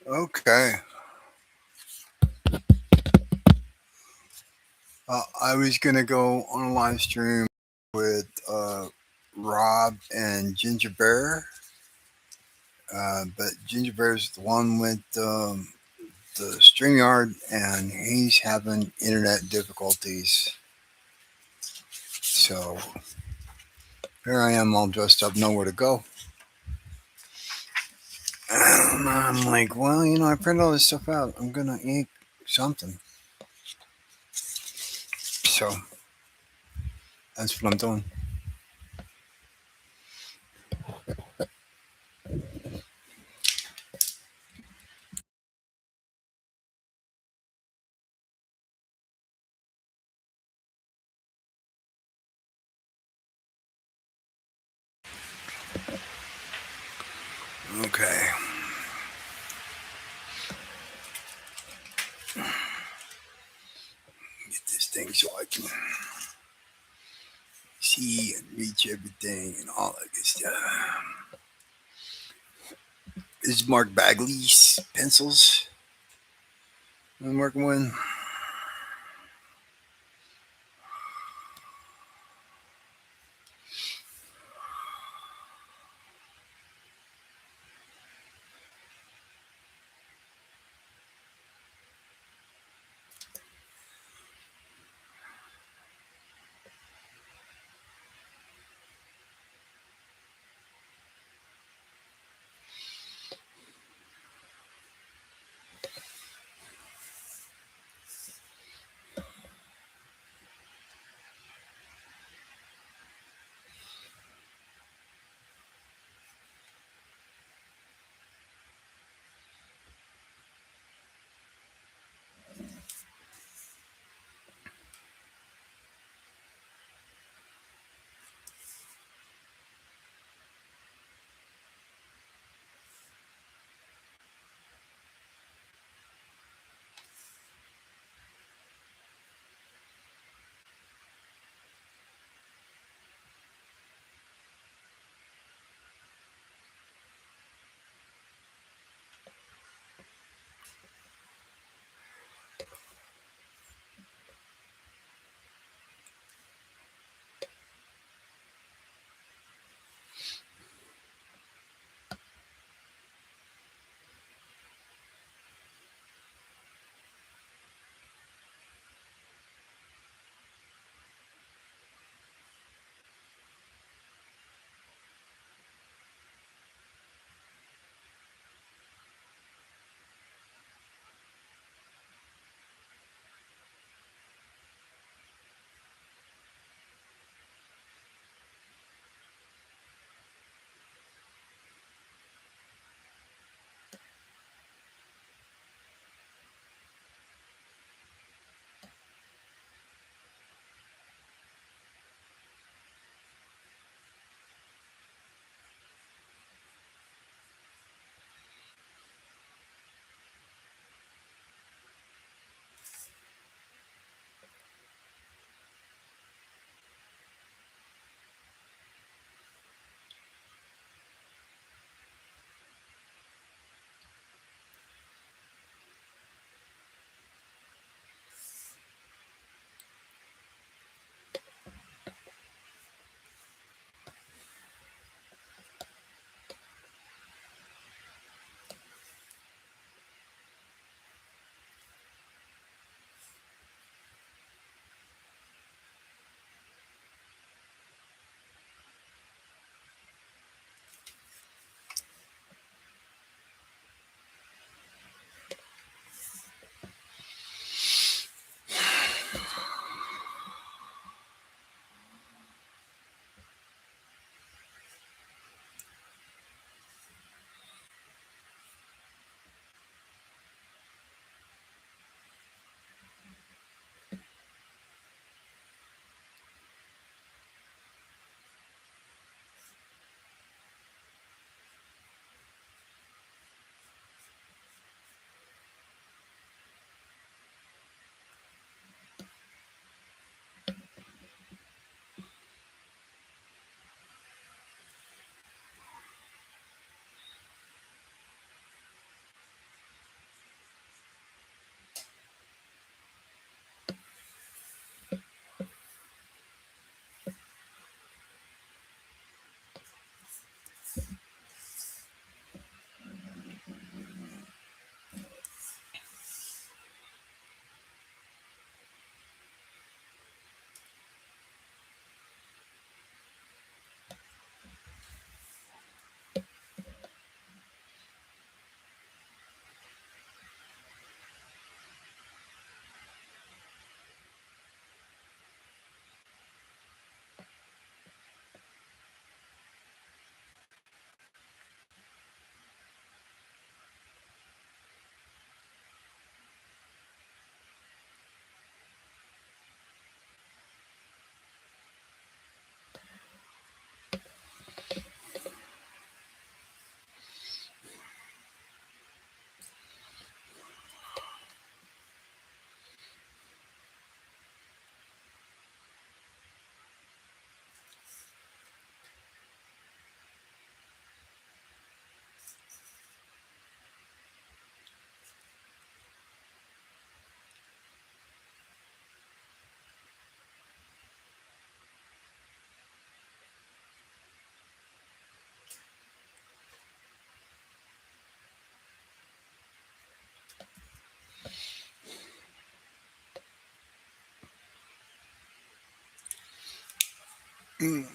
Okay. I was gonna go on a live stream with Rob and Ginger Bear, but Ginger Bear's the one with the StreamYard, and he's having internet difficulties. So here I am, all dressed up, nowhere to go. And I'm like, well, I printed all this stuff out. I'm gonna ink something. So that's what I'm doing. Okay. Get this thing so I can see and reach everything and all that good stuff. This is Mark Bagley's pencils I'm working with. Mm,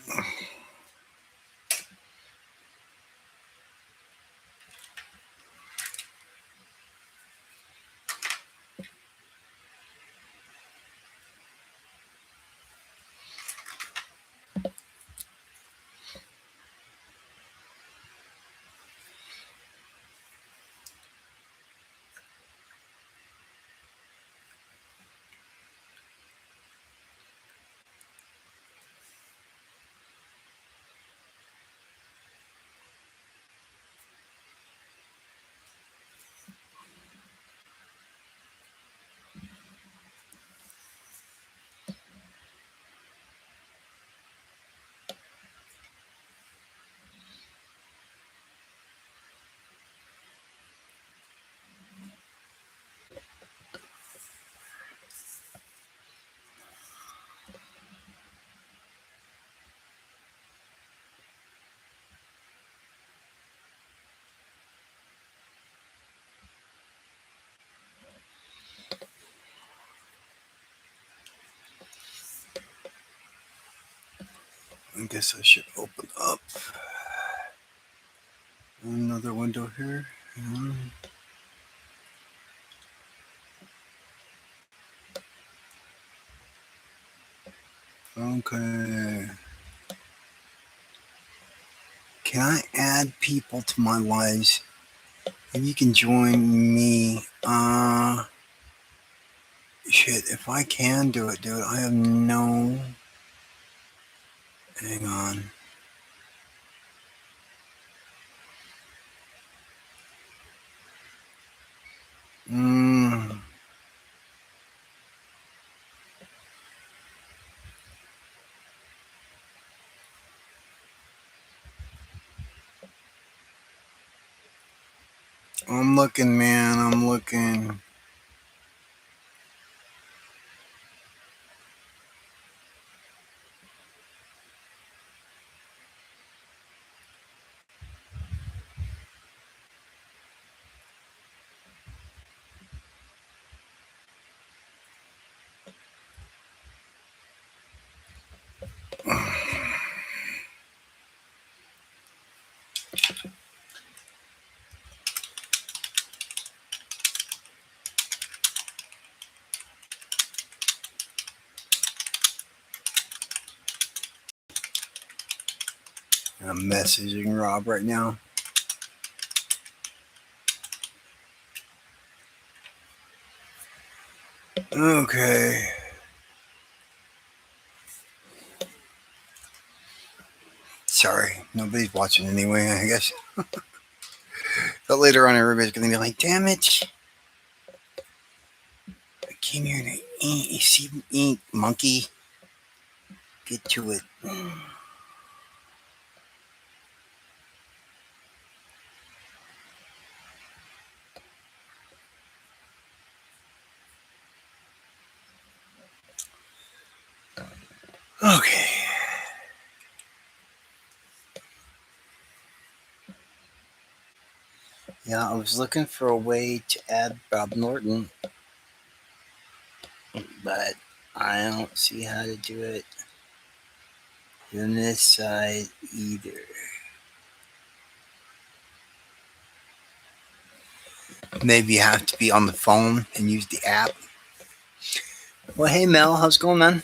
I guess I should open up another window here. Okay. Can I add people to my lives? And you can join me. Shit, if I can do it, dude, I have no. Hang on. Mm, I'm looking, man. I'm looking. I'm messaging Rob right now. Okay. Sorry, nobody's watching anyway, I guess. But later on, everybody's going to be like, damn it. I came here to eat. You see, eat, monkey. Get to it. Okay. Yeah, I was looking for a way to add Bob Norton, but I don't see how to do it on this side either. Maybe you have to be on the phone and use the app. Well, hey Mel, how's it going, man?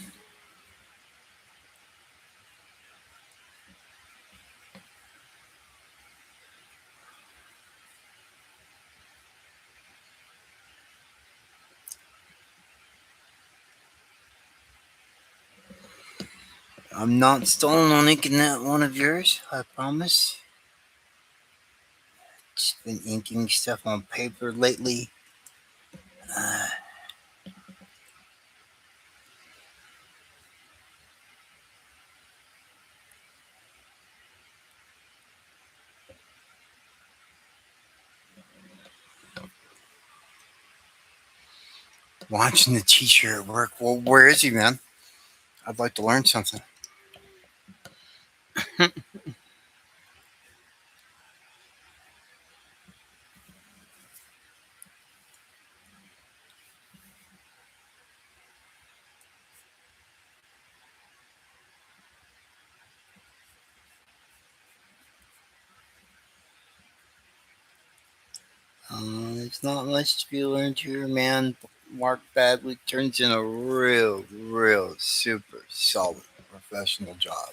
I'm not stalling on inking that one of yours, I promise. Just been inking stuff on paper lately. Uh, Watching the teacher at work. Well, where is he, man? I'd like to learn something. It's not much to be learned here, man. Mark Bagley turns in a real super solid professional job.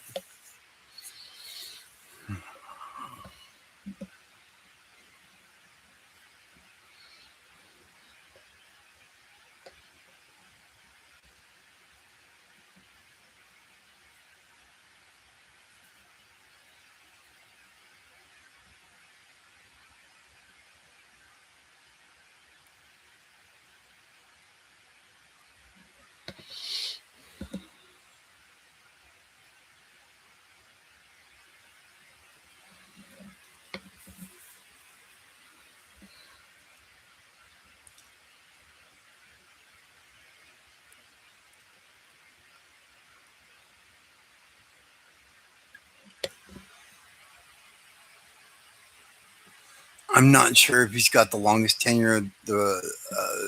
I'm not sure if he's got the longest tenure of the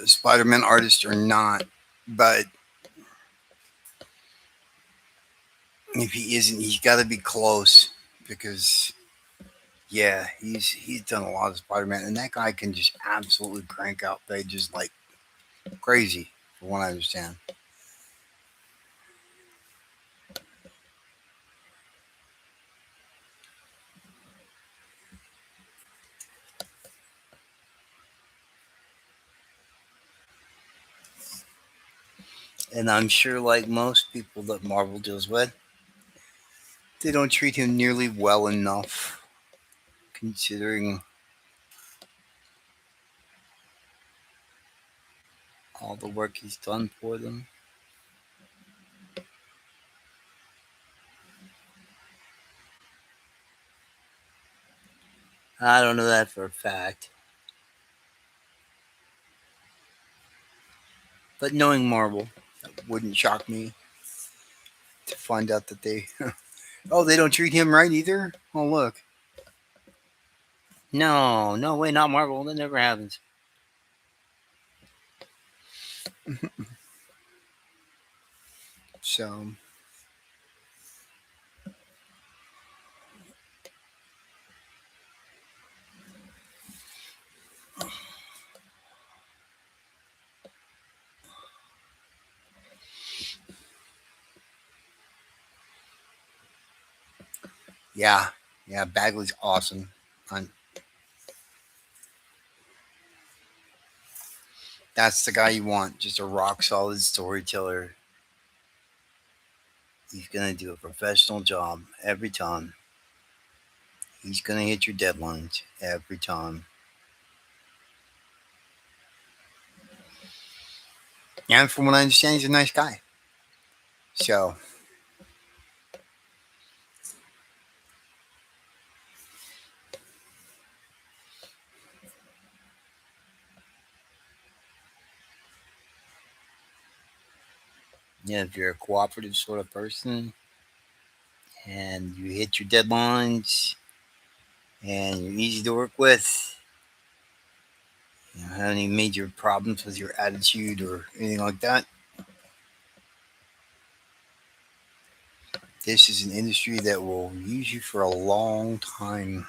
Spider-Man artist or not, but if he isn't, he's got to be close because yeah, he's done a lot of Spider-Man, and that guy can just absolutely crank out pages like crazy, from what I understand. And I'm sure, like most people that Marvel deals with, they don't treat him nearly well enough, considering all the work he's done for them. I don't know that for a fact, but knowing Marvel, it wouldn't shock me to find out that they oh, they don't treat him right either. Oh, look, no way, not Marvel. That never happens. So yeah, yeah, Bagley's awesome. I'm, that's the guy you want, just a rock solid storyteller. He's gonna do a professional job every time. He's gonna hit your deadlines every time. And from what I understand, he's a nice guy. So yeah, if you're a cooperative sort of person and you hit your deadlines and you're easy to work with, you don't have any major problems with your attitude or anything like that, this is an industry that will use you for a long time.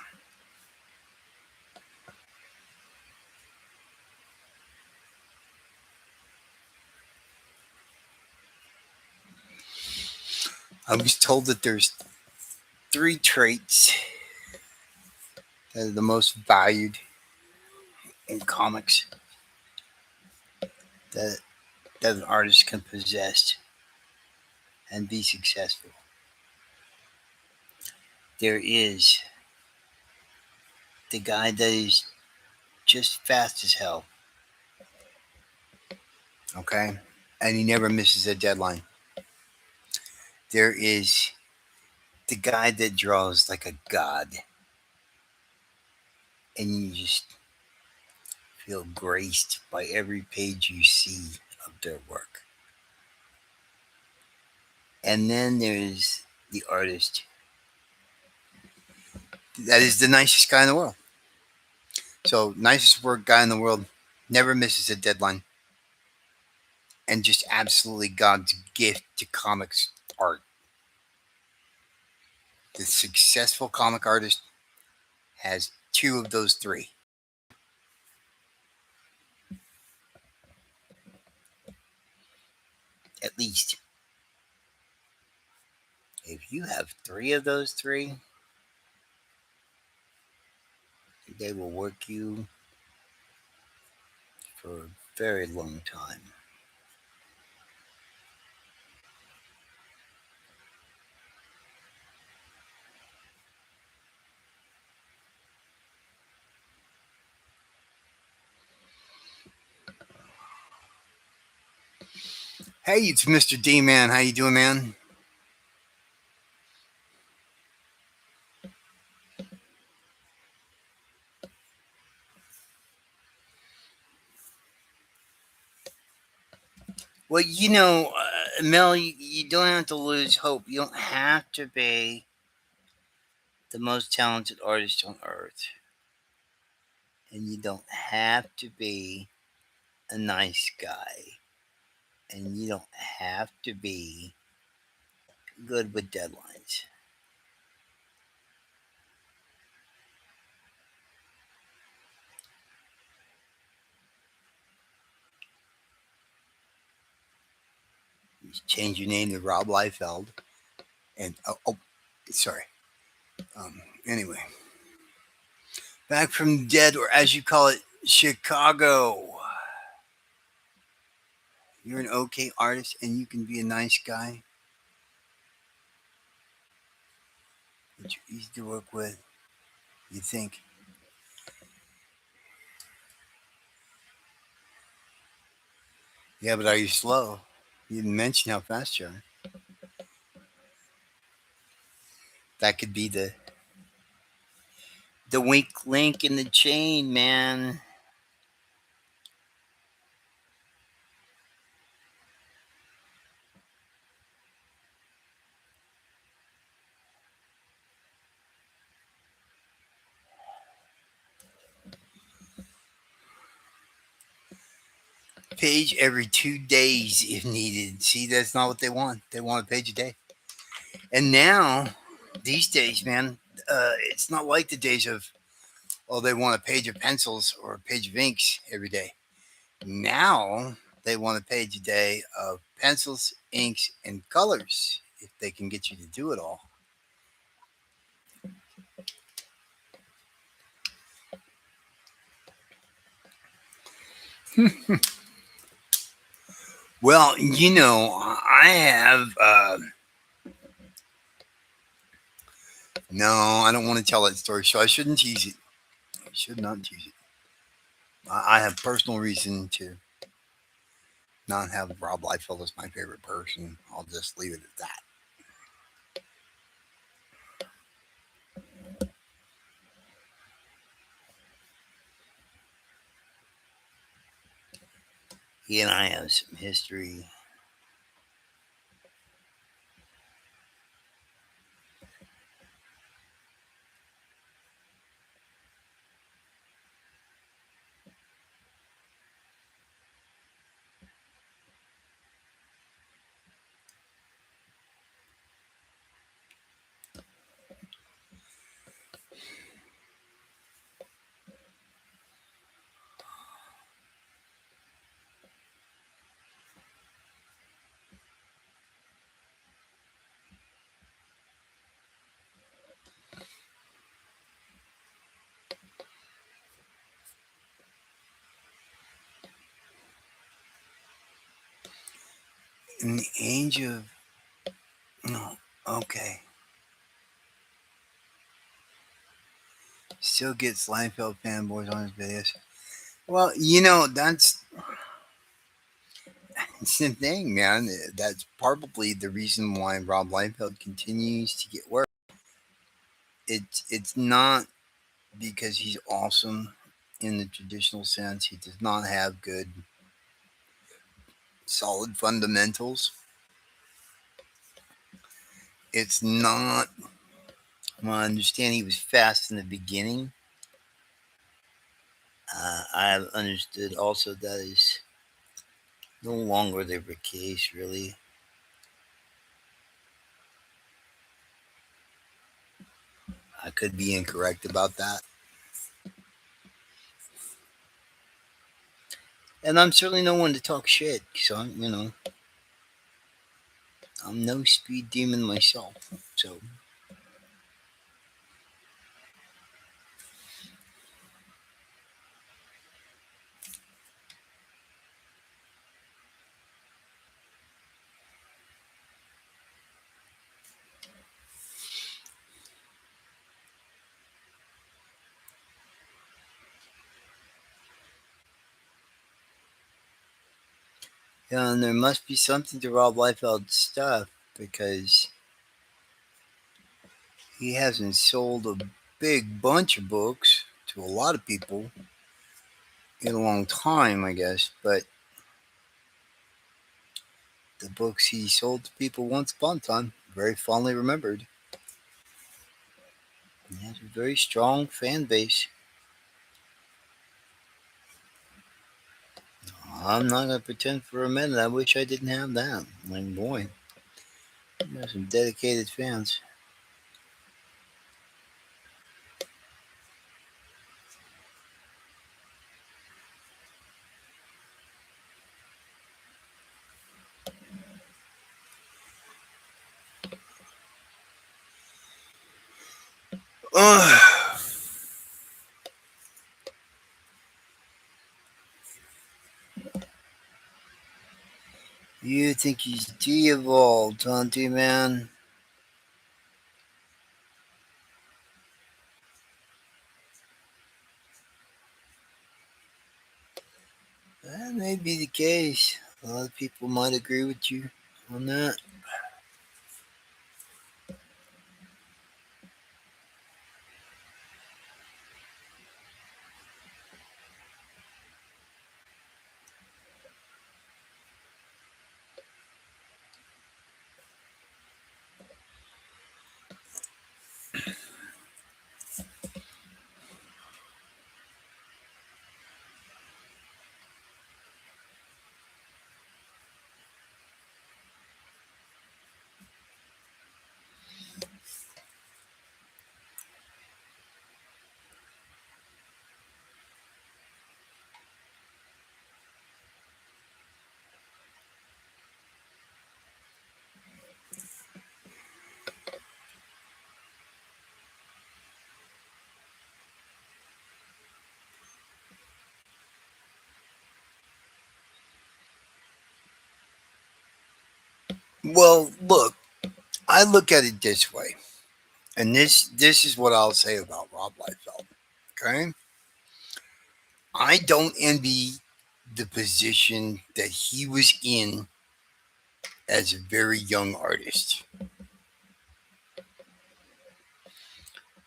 I was told that there's three traits that are the most valued in comics that an artist can possess and be successful. There is the guy that is just fast as hell, okay? And he never misses a deadline. There is the guy that draws like a god, and you just feel graced by every page you see of their work. And then there's the artist that is the nicest guy in the world. So, nicest work guy in the world, never misses a deadline, and just absolutely God's gift to comics art. The successful comic artist has two of those three. at least. If you have three of those three, they will work you for a very long time. Hey, it's Mr. D, man. How you doing, man? Well, Mel, you don't have to lose hope. You don't have to be the most talented artist on earth, and you don't have to be a nice guy, and you don't have to be good with deadlines. You change your name to Rob Liefeld, and sorry. Anyway, back from the dead, or as you call it, Chicago. You're an okay artist, and you can be a nice guy. But you're easy to work with. You think, yeah, but are you slow? You didn't mention how fast you are. That could be the weak link in the chain, man. Page every 2 days if needed. See, that's not what they want. They want a page a day. And now, these days, man, it's not like the days of, oh, they want a page of pencils or a page of inks every day. Now, they want a page a day of pencils, inks, and colors if they can get you to do it all. Well, I have. No, I don't want to tell that story, so I shouldn't tease it. I should not tease it. I have personal reason to not have Rob Liefeld as my favorite person. I'll just leave it at that. He and I have some history. In the age of no, okay, still gets Liefeld fanboys on his videos. Well, that's the thing, man. That's probably the reason why Rob Liefeld continues to get work. It's not because he's awesome in the traditional sense. He does not have good, solid fundamentals. It's not. Well, I understand he was fast in the beginning. I have understood also that is no longer the case, really. I could be incorrect about that. And I'm certainly no one to talk shit. So, I'm no speed demon myself. So, yeah, and there must be something to Rob Liefeld's stuff because he hasn't sold a big bunch of books to a lot of people in a long time, I guess. But the books he sold to people once upon a time, very fondly remembered. He has a very strong fan base. I'm not going to pretend for a minute. I wish I didn't have that. My boy, there's some dedicated fans. Ugh. You think he's de-evolved, huh, man? That may be the case. A lot of people might agree with you on that. Well, look, I look at it this way, and this is what I'll say about Rob Liefeld. Okay, I don't envy the position that he was in as a very young artist.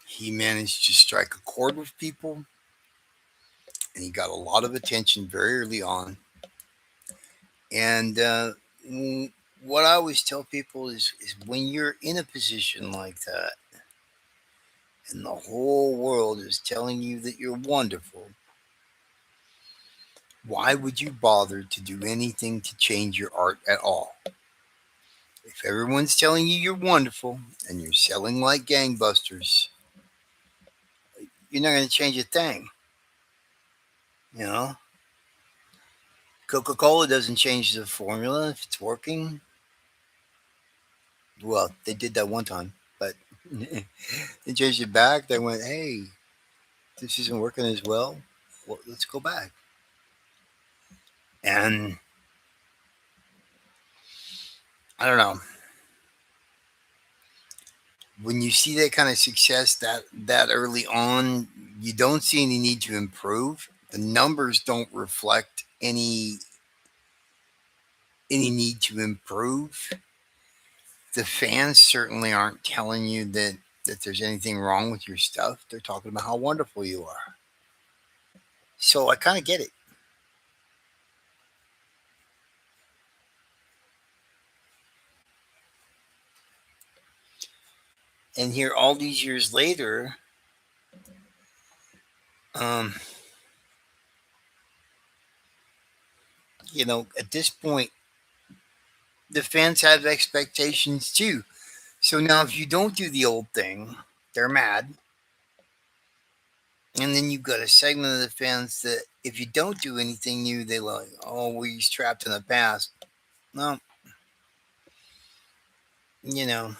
He managed to strike a chord with people, and he got a lot of attention very early on. And what I always tell people is when you're in a position like that, and the whole world is telling you that you're wonderful, why would you bother to do anything to change your art at all? If everyone's telling you you're wonderful and you're selling like gangbusters, you're not going to change a thing. You know, Coca Cola doesn't change the formula if it's working. Well, they did that one time, but they changed it back. They went, hey, this isn't working as well. Well, let's go back. And I don't know. When you see that kind of success that early on, you don't see any need to improve. The numbers don't reflect any need to improve. The fans certainly aren't telling you that there's anything wrong with your stuff. They're talking about how wonderful you are. So I kind of get it. And here, all these years later, um, at this point, the fans have expectations too. So now, if you don't do the old thing, they're mad. And then you've got a segment of the fans that, if you don't do anything new, they like, oh, we're trapped in the past. No, You know,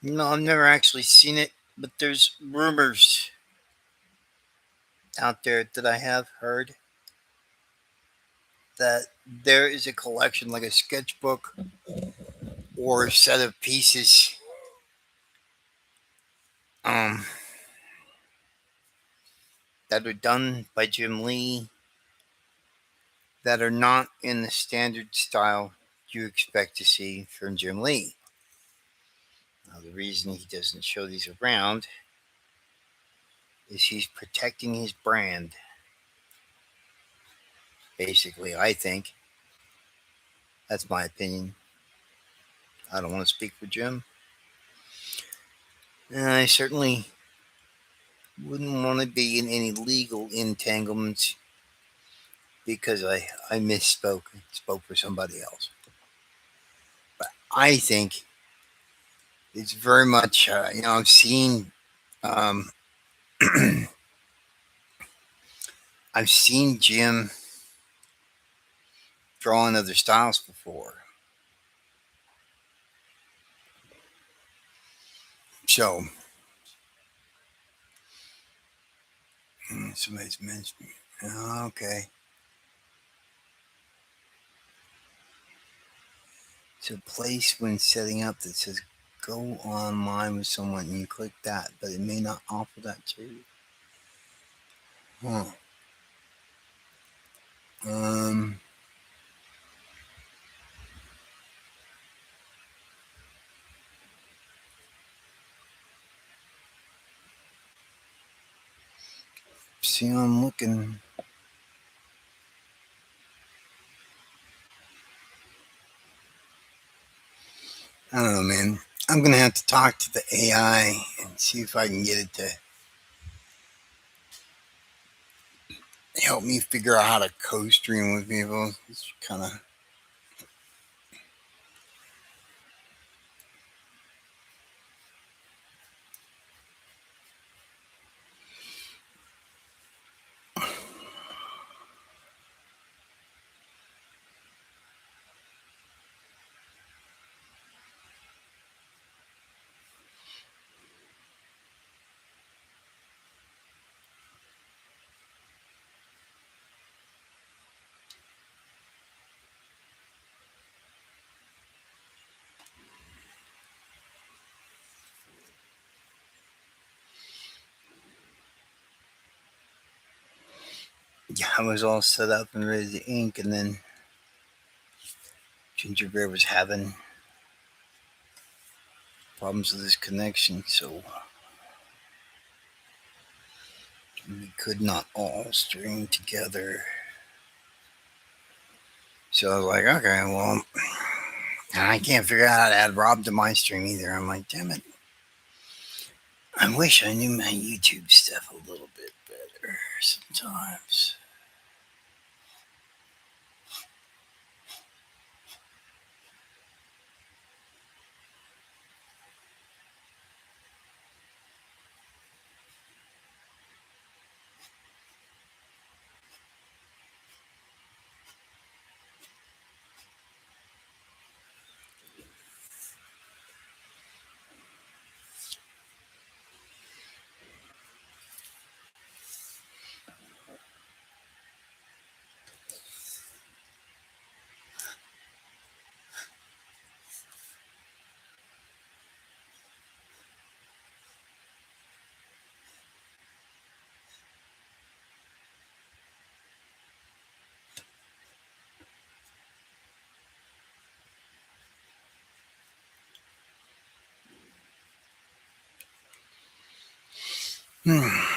no, I've never actually seen it, but there's rumors out there that I have heard that there is a collection, like a sketchbook or a set of pieces, um, that are done by Jim Lee that are not in the standard style you expect to see from Jim Lee. Now, the reason he doesn't show these around is he's protecting his brand, basically, I think. That's my opinion. I don't want to speak for Jim. And I certainly wouldn't want to be in any legal entanglements because I misspoke and spoke for somebody else. But I think it's very much, um, I've seen Jim draw in other styles before. So, somebody's mentioned. Okay. It's a place when setting up that says go online with someone and you click that, but it may not offer that to you. Huh. Um, See, I'm looking. I don't know, man. I'm gonna have to talk to the AI and see if I can get it to help me figure out how to co-stream with people. It's kind of yeah. I was all set up and ready to ink, and then Gingerbread was having problems with his connection, so we could not all stream together. So I was like, okay, well, I can't figure out how to add Rob to my stream either. I'm like, damn it. I wish I knew my YouTube stuff a little bit better sometimes. Hmm.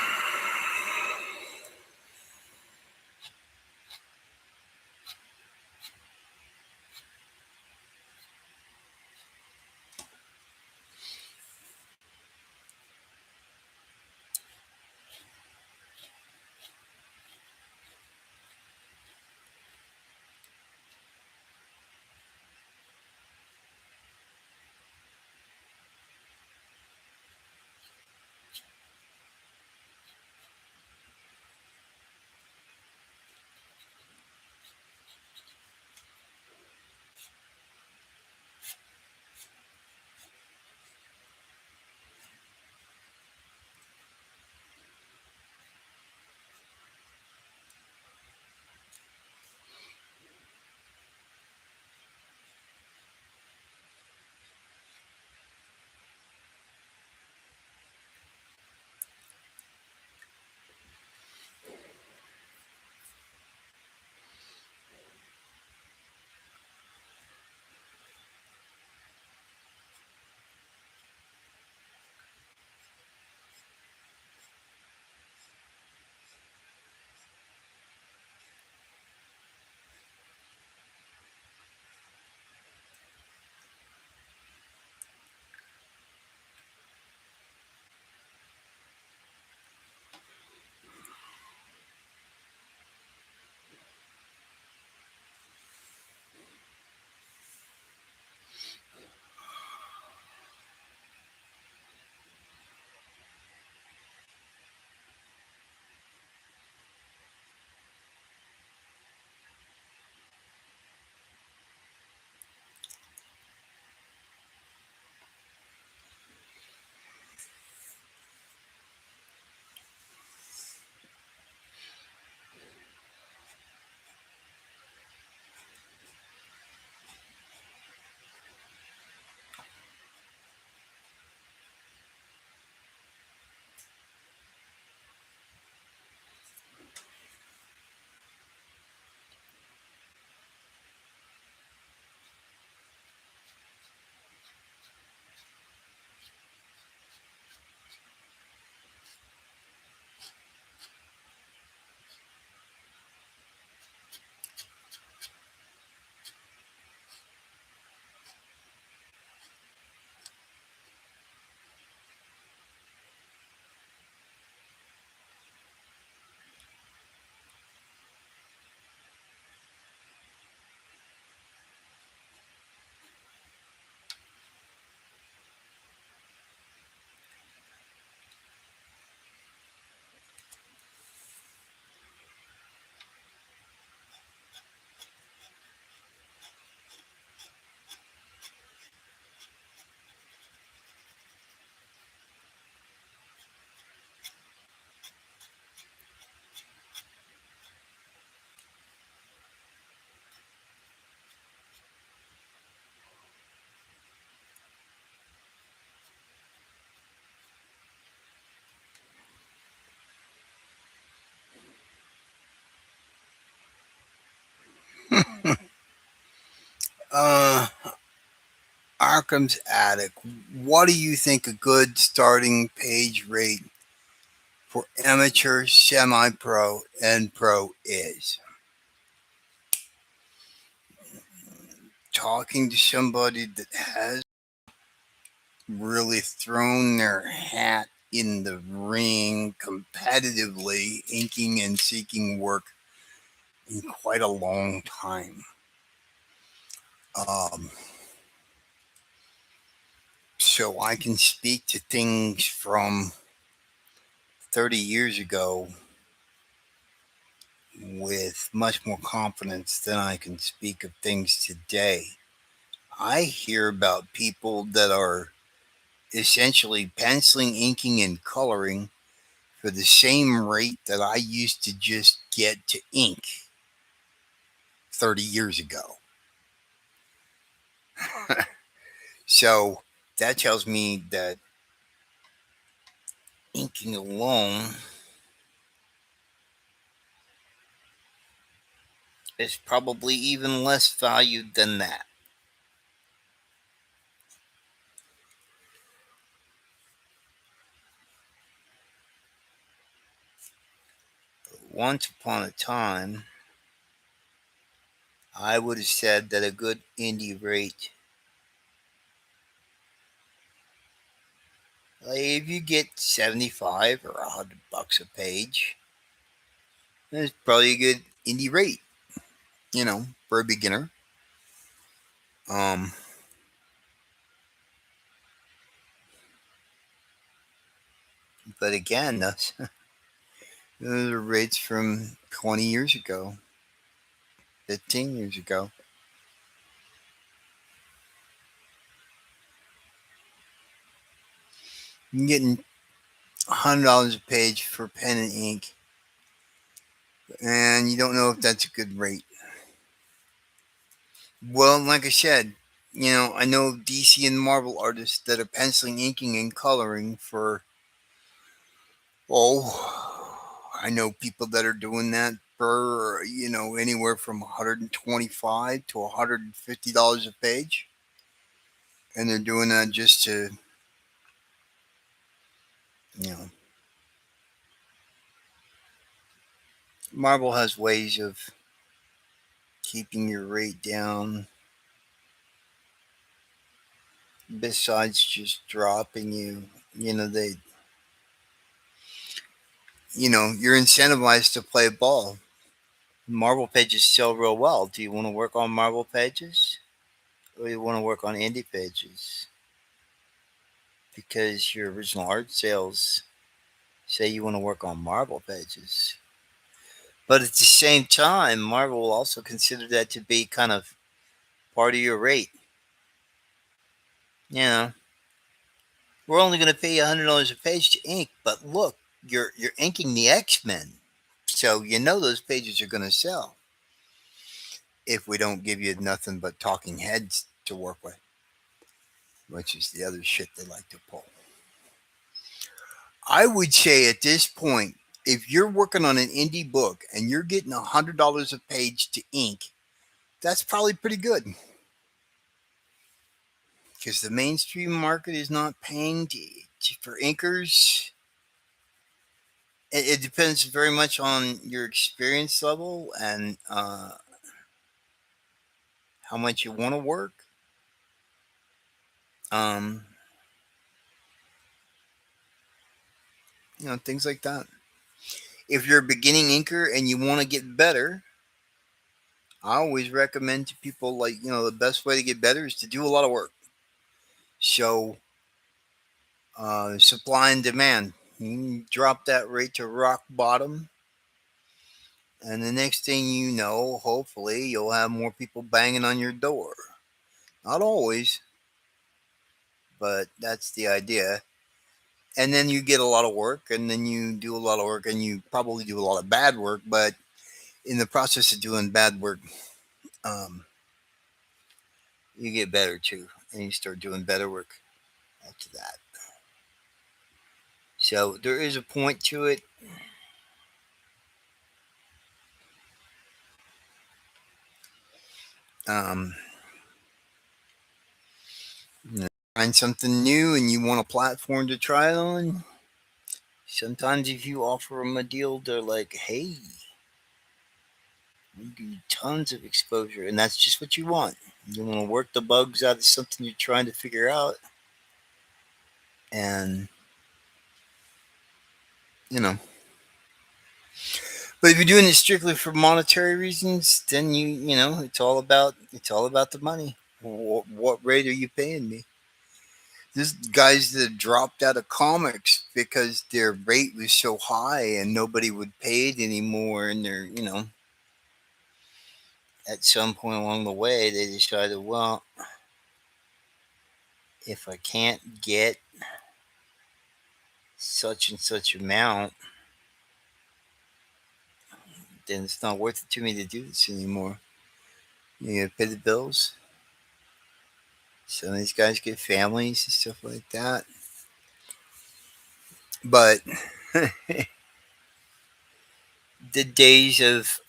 Arkham's Attic. What do you think a good starting page rate for amateur, semi pro, and pro is? Talking to somebody that has really thrown their hat in the ring competitively, inking and seeking work in quite a long time. Um, so I can speak to things from 30 years ago with much more confidence than I can speak of things today. I hear about people that are essentially penciling, inking, and coloring for the same rate that I used to just get to ink 30 years ago. So that tells me that inking alone is probably even less valued than that. Once upon a time, I would have said that a good indie rate, like if you get 75 or $100 a page, that's probably a good indie rate, for a beginner. Um, but again, those are rates from 20 years ago, 15 years ago. You're getting $100 a page for pen and ink, and you don't know if that's a good rate. Well, like I said, I know DC and Marvel artists that are penciling, inking, and coloring for, I know people that are doing that for, anywhere from $125 to $150 a page. And they're doing that just to, you know, Marvel has ways of keeping your rate down besides just dropping you. They, you're incentivized to play ball. Marvel pages sell real well. Do you want to work on Marvel pages? Or you want to work on indie pages? Because your original art sales say you want to work on Marvel pages. But at the same time, Marvel will also consider that to be kind of part of your rate. You know, we're only going to pay you $100 a page to ink, but look, you're inking the X-Men, so those pages are going to sell. If we don't give you nothing but talking heads to work with, which is the other shit they like to pull. I would say at this point, if you're working on an indie book and you're getting $100 a page to ink, that's probably pretty good. Because the mainstream market is not paying for inkers. It depends very much on your experience level and how much you want to work. Um, things like that. If you're a beginning inker and you want to get better, I always recommend to people the best way to get better is to do a lot of work. So, supply and demand. You drop that rate to rock bottom, and the next thing you know, hopefully, you'll have more people banging on your door. Not always, but that's the idea. And then you get a lot of work, and then you do a lot of work, and you probably do a lot of bad work. But in the process of doing bad work, um, you get better too, and you start doing better work after that. So there is a point to it. Um, find something new and you want a platform to try it on, sometimes if you offer them a deal, they're like, hey, we give you tons of exposure. And that's just what you want. You want to work the bugs out of something you're trying to figure out. And, you know, but if you're doing it strictly for monetary reasons, then it's all about the money. What rate are you paying me? There's guys that dropped out of comics because their rate was so high and nobody would pay it anymore. And at some point along the way, they decided, well, if I can't get such and such amount, then it's not worth it to me to do this anymore. You gotta pay the bills. Some of these guys get families and stuff like that. But the days of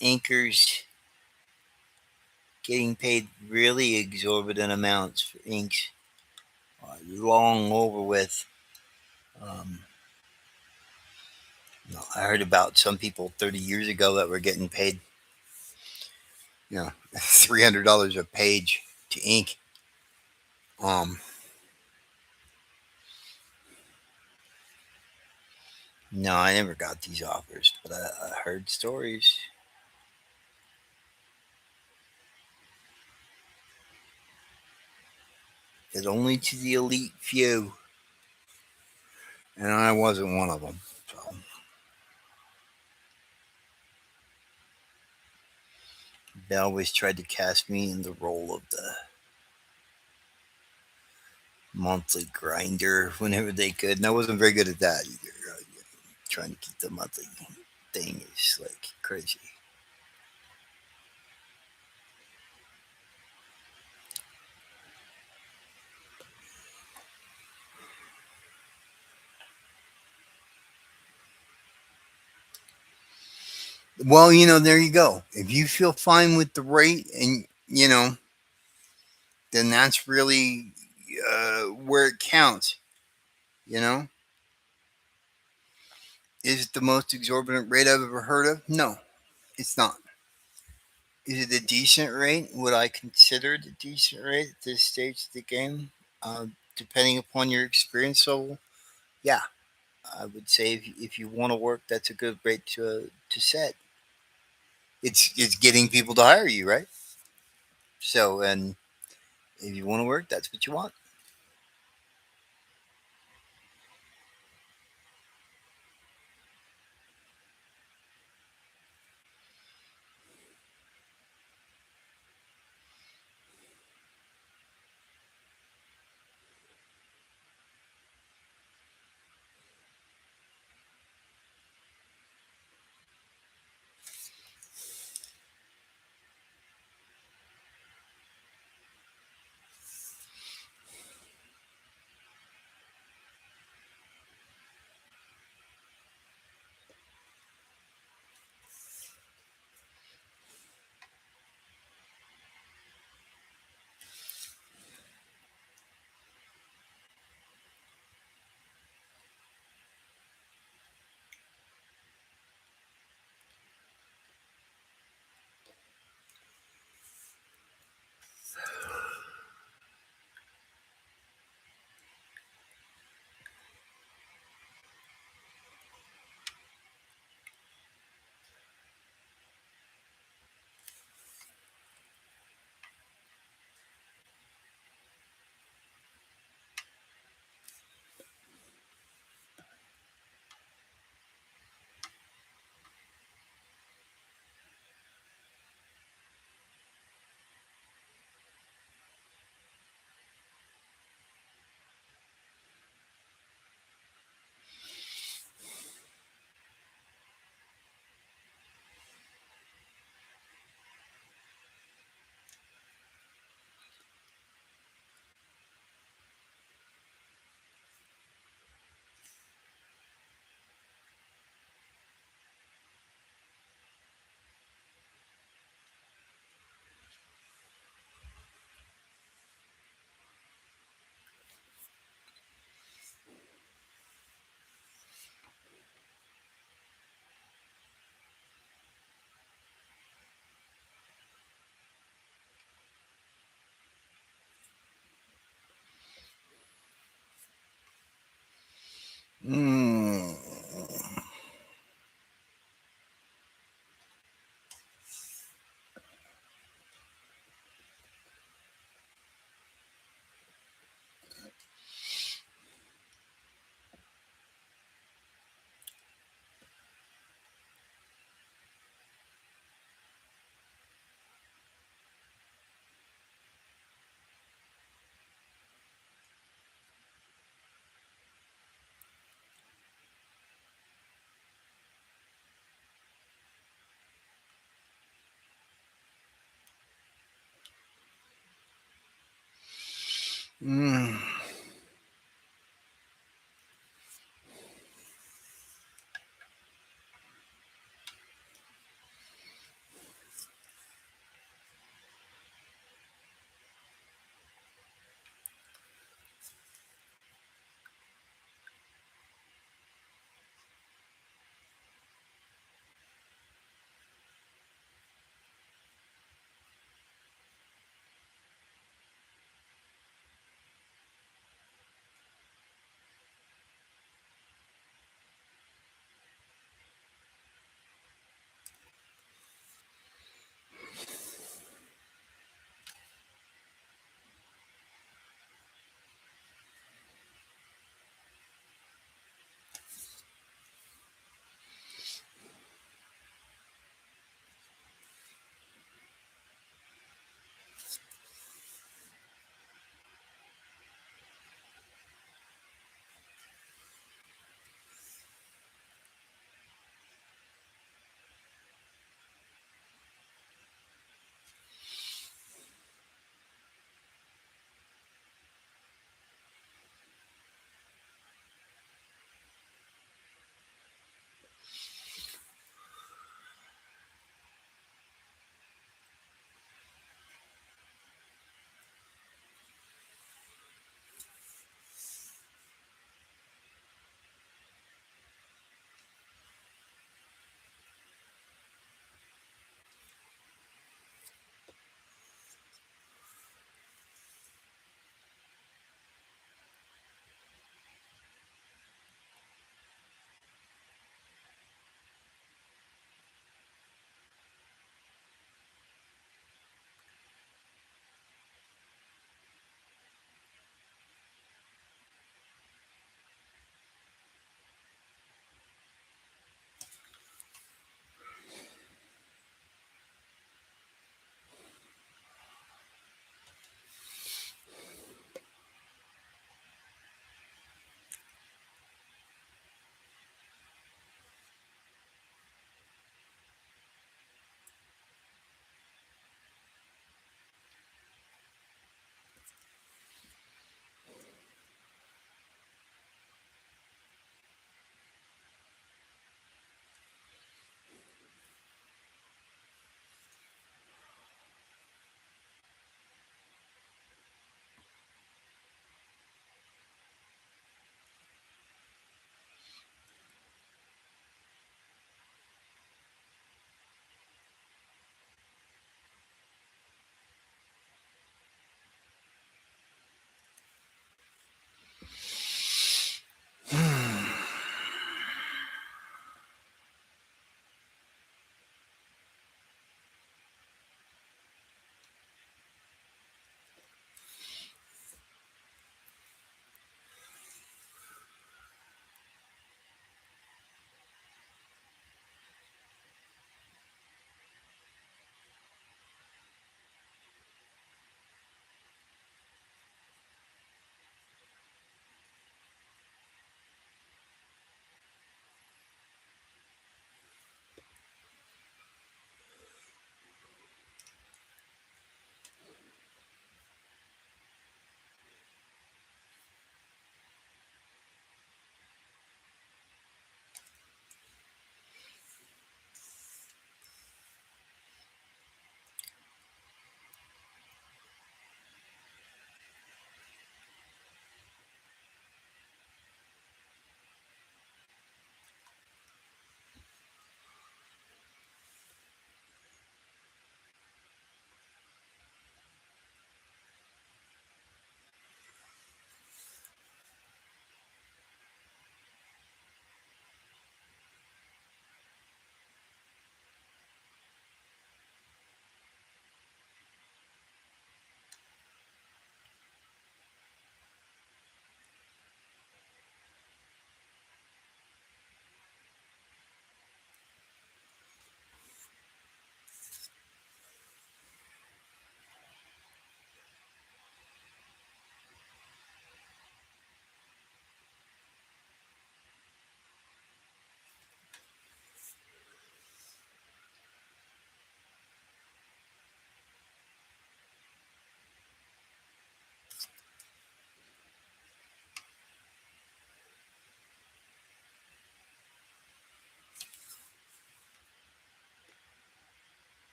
inkers getting paid really exorbitant amounts for inks are long over with. Um, I heard about some people 30 years ago that were getting paid, $300 a page to ink. Um, no, I never got these offers, but I heard stories. It only to the elite few, and I wasn't one of them. So they always tried to cast me in the role of the monthly grinder whenever they could, and I wasn't very good at that either. Trying to keep the monthly thing is like crazy. Well, there you go. If you feel fine with the rate, and then that's really where it counts. You know, is it the most exorbitant rate I've ever heard of? No, it's not. Is it a decent rate? Would I consider it a decent rate at this stage of the game? Depending upon your experience level, yeah, I would say if you want to work, that's a good rate to set. It's getting people to hire you, right? So, and if you want to work, that's what you want. Mm. Mm.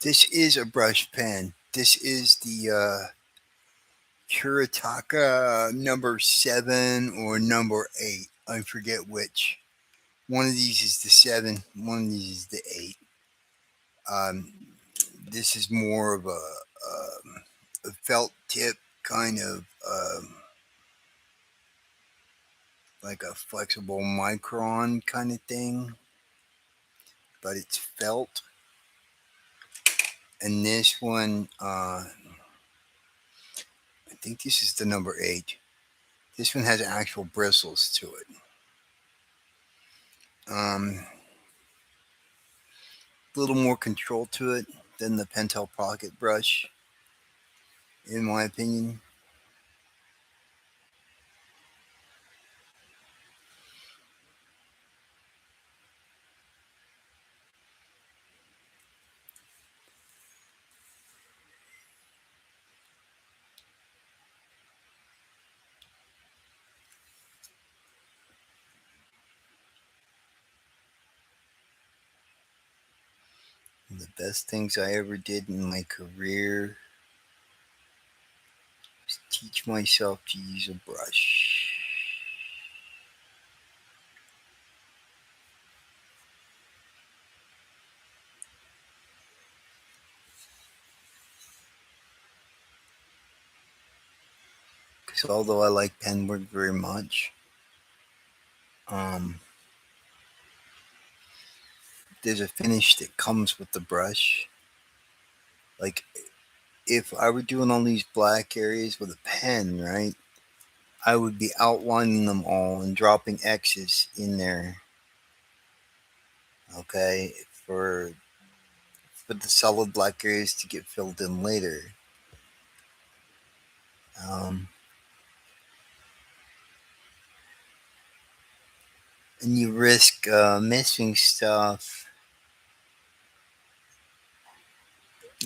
This is a brush pen. This is the Kuritaka number 7 or number 8. I forget which. One of these is the 7. One of these is the 8. Um, this is more of a felt tip kind of like a flexible micron kind of thing, but it's felt. And this one, I think this is the number 8. This one has actual bristles to it. A little more control to it than the Pentel Pocket brush, in my opinion. The best things I ever did in my career was teach myself to use a brush. Because although I like pen work very much, um, there's a finish that comes with the brush. Like if I were doing all these black areas with a pen, right, I would be outlining them all and dropping X's in there. Okay, for the solid black areas to get filled in later. Um, and you risk missing stuff.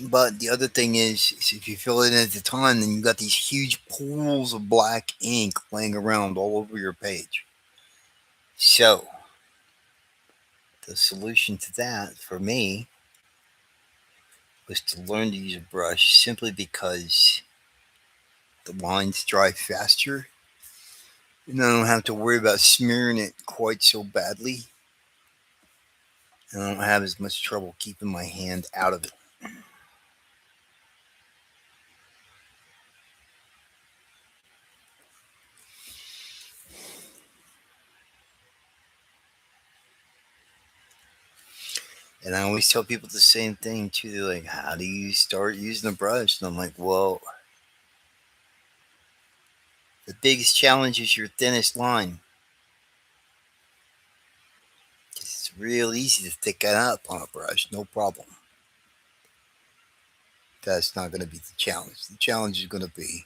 But the other thing is if you fill it in at the time, then you've got these huge pools of black ink laying around all over your page. So, the solution to that for me was to learn to use a brush simply because the lines dry faster and I don't have to worry about smearing it quite so badly. And I don't have as much trouble keeping my hand out of it. And I always tell people the same thing too. They're like, "How do you start using a brush?" And I'm like, "Well, the biggest challenge is your thinnest line. It's real easy to thicken up on a brush, no problem. That's not going to be the challenge. The challenge is going to be,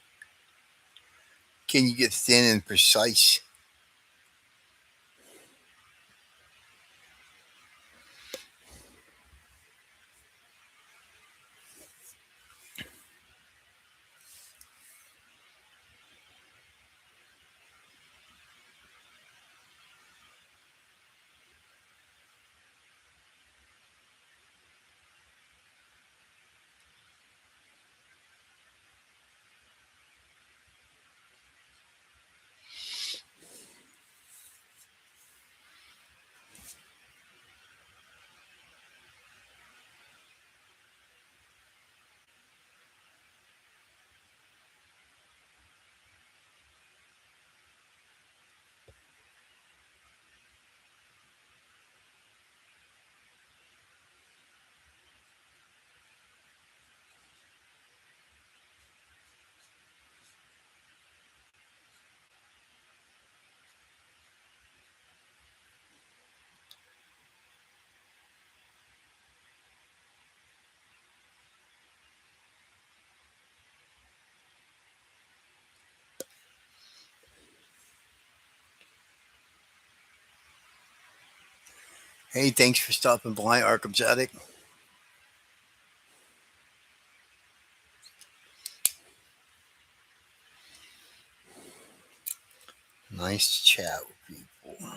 can you get thin and precise?" Hey, thanks for stopping by, Arkham's Attic. Nice to chat with people.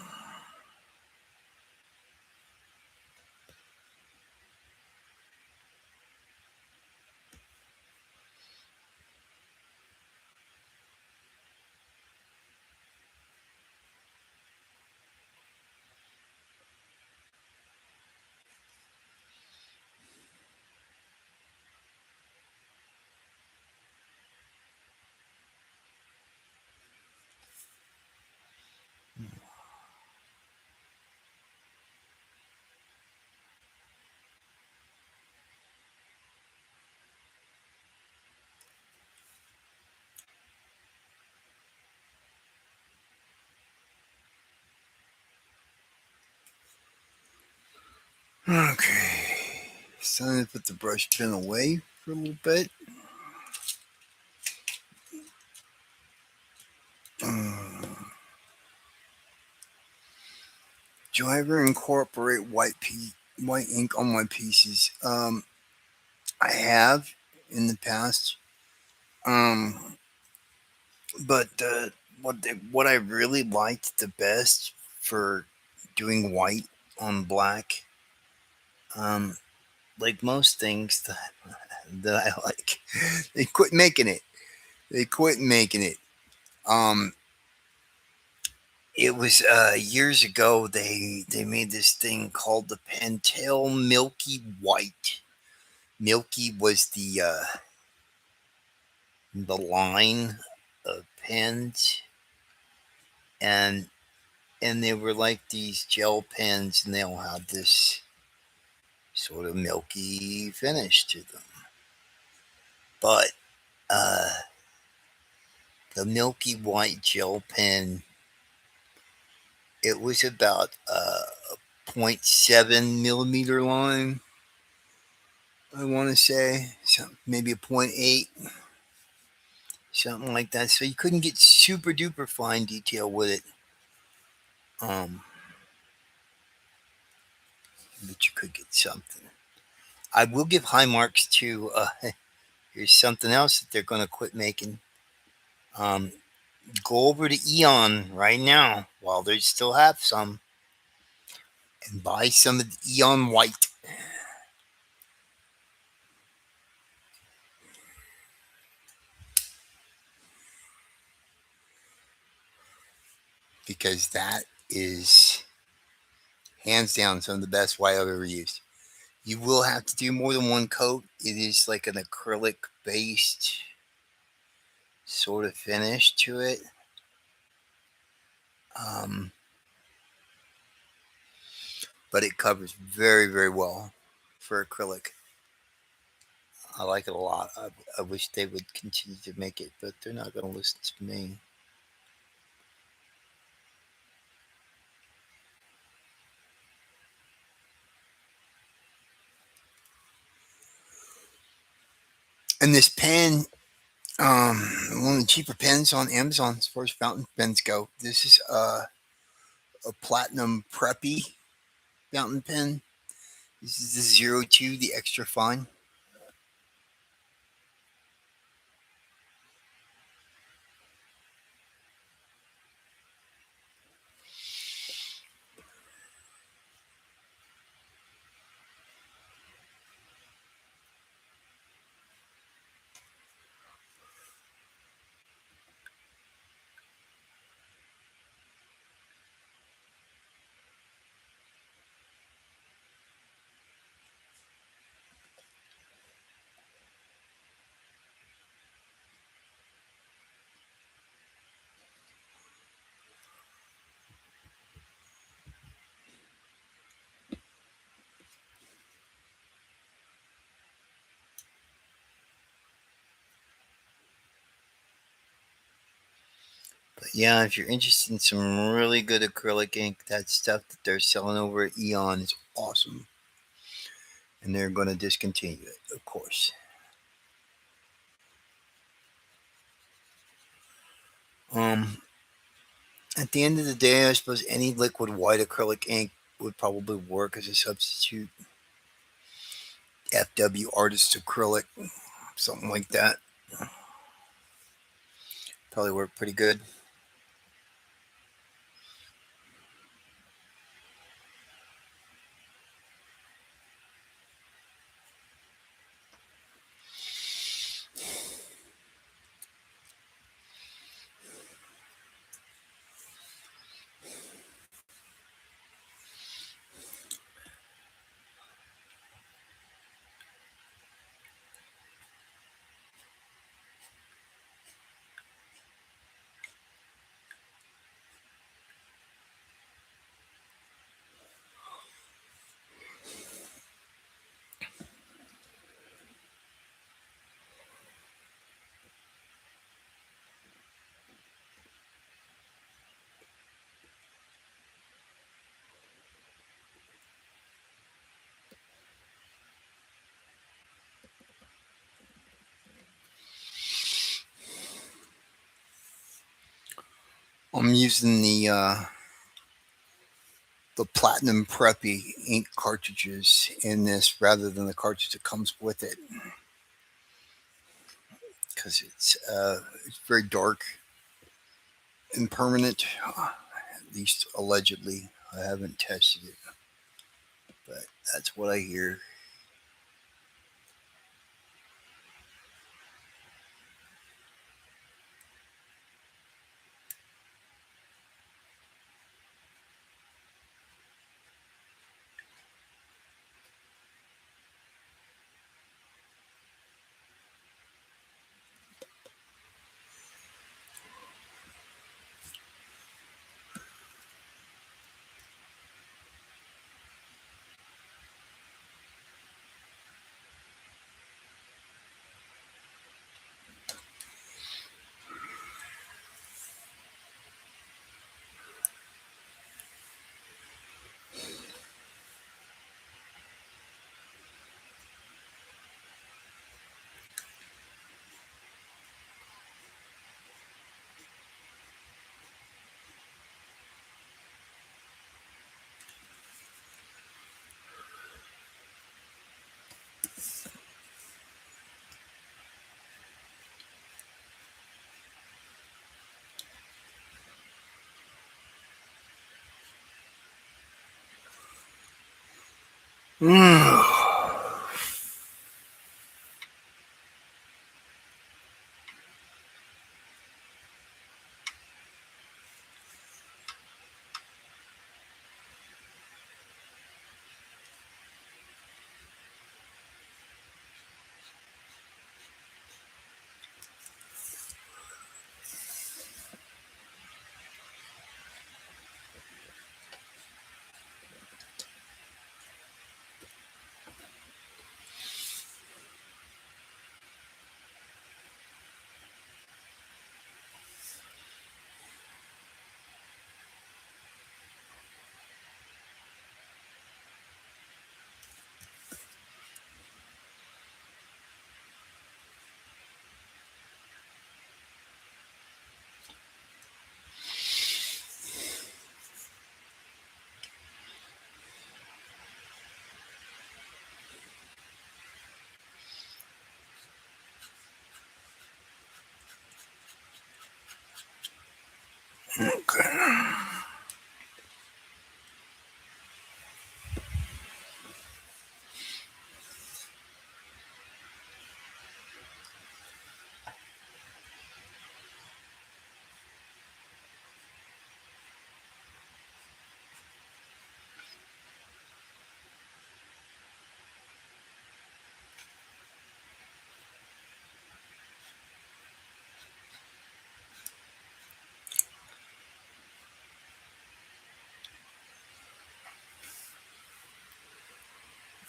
Okay, it's time to put the brush pen away for a little bit. Do I ever incorporate white ink on my pieces? I have in the past. Um, but what I really liked the best for doing white on black, um, like most things that I like, they quit making it. They quit making it. Um, it was years ago. They made this thing called the Pentel Milky White. Milky was the line of pens, and they were like these gel pens, and they all had this sort of milky finish to them. But the Milky White gel pen, it was about a point 0.7 millimeter line. I want to say maybe a point 0.8, something like that. So you couldn't get super duper fine detail with it, um, but you could get something. I will give high marks to. Here's something else that they're going to quit making. Um, Go over to Eon right now while they still have some, and buy some of the Eon White, because that is hands down some of the best white I've ever used. You will have to do more than one coat. It is like an acrylic based sort of finish to it. Um, but it covers very, very well for acrylic. I like it a lot. I wish they would continue to make it, but they're not going to listen to me. And this pen, one of the cheaper pens on Amazon as far as fountain pens go. This is a platinum preppy fountain pen. This is the 02, the extra fine. But yeah, if you're interested in some really good acrylic ink, that stuff that they're selling over at Eon is awesome. And they're going to discontinue it, of course. Um, at the end of the day, I suppose any liquid white acrylic ink would probably work as a substitute. FW artist acrylic, something like that. Probably work pretty good. I'm using the Platinum Preppy ink cartridges in this rather than the cartridge that comes with it because it's very dark and permanent. At least allegedly. I haven't tested it, but that's what I hear. Okay.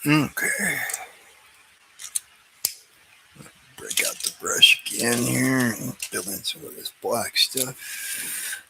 Okay. Break out the brush again here and fill in some of this black stuff.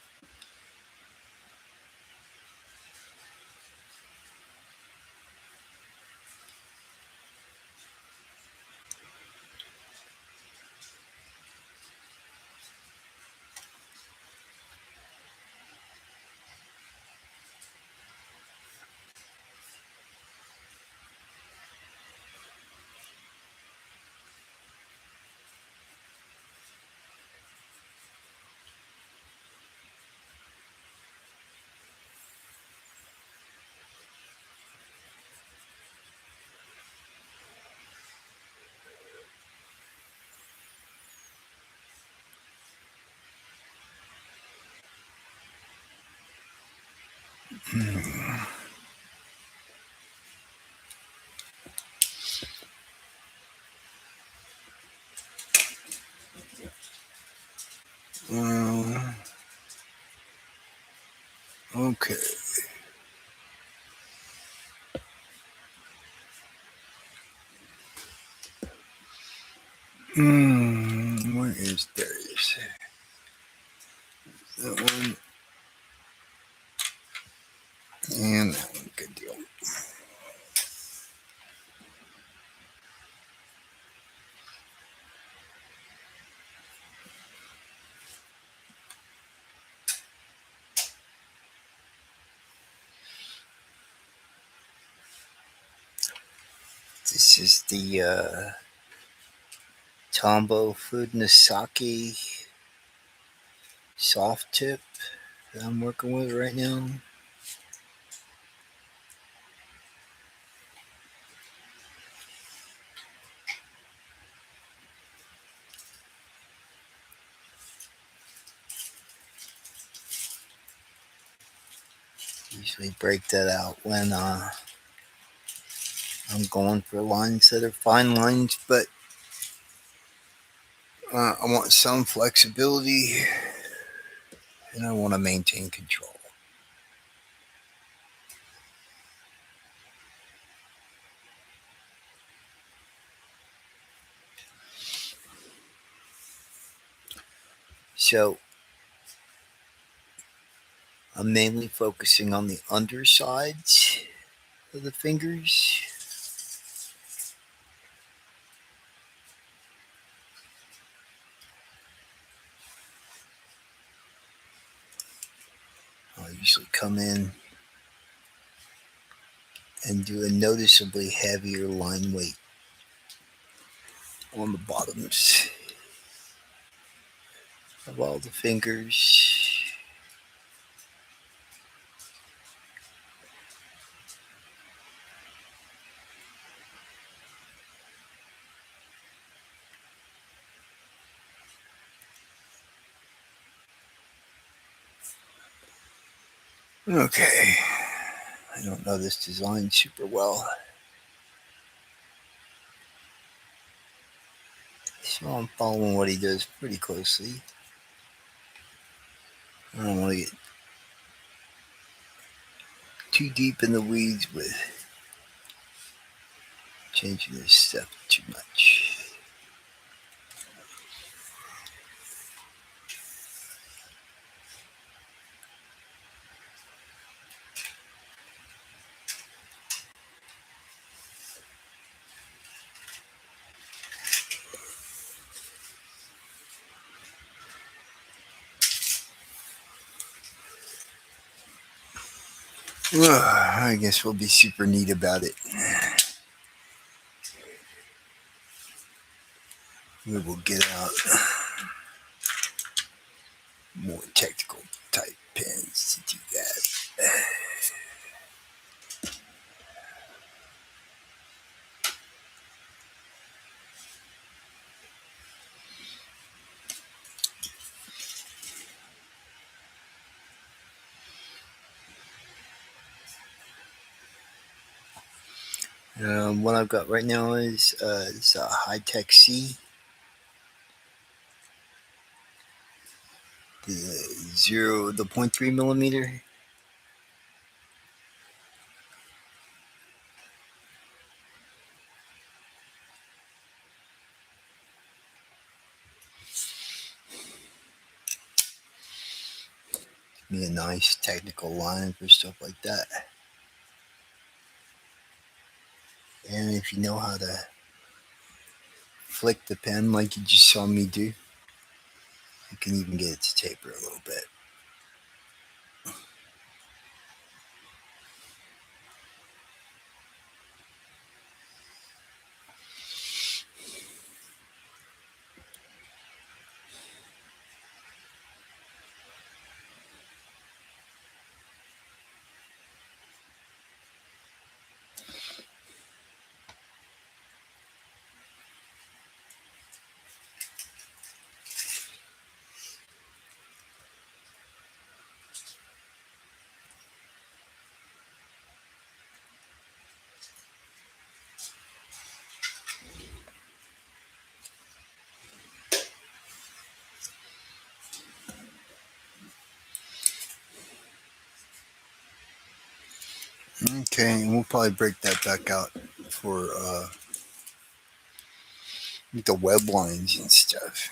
Uh, okay. Where is there? It is. That one and that one. Good deal. This is the Tombow Food Nasaki soft tip that I'm working with right now. Usually break that out when I'm going for lines that are fine lines, but I want some flexibility and I want to maintain control. So I'm mainly focusing on the undersides of the fingers. I'll usually come in and do a noticeably heavier line weight on the bottoms of all the fingers. Okay, I don't know this design super well, so I'm following what he does pretty closely. I don't want to get too deep in the weeds with changing this stuff too much. I guess we'll be super neat about it. We will get out more technical type pens to do that. What I've got right now is it's a high tech C, the 0.3 millimeter. Be a nice technical line for stuff like that. And if you know how to flick the pen like you just saw me do, you can even get it to taper a little bit. Okay, and we'll probably break that back out for the web lines and stuff.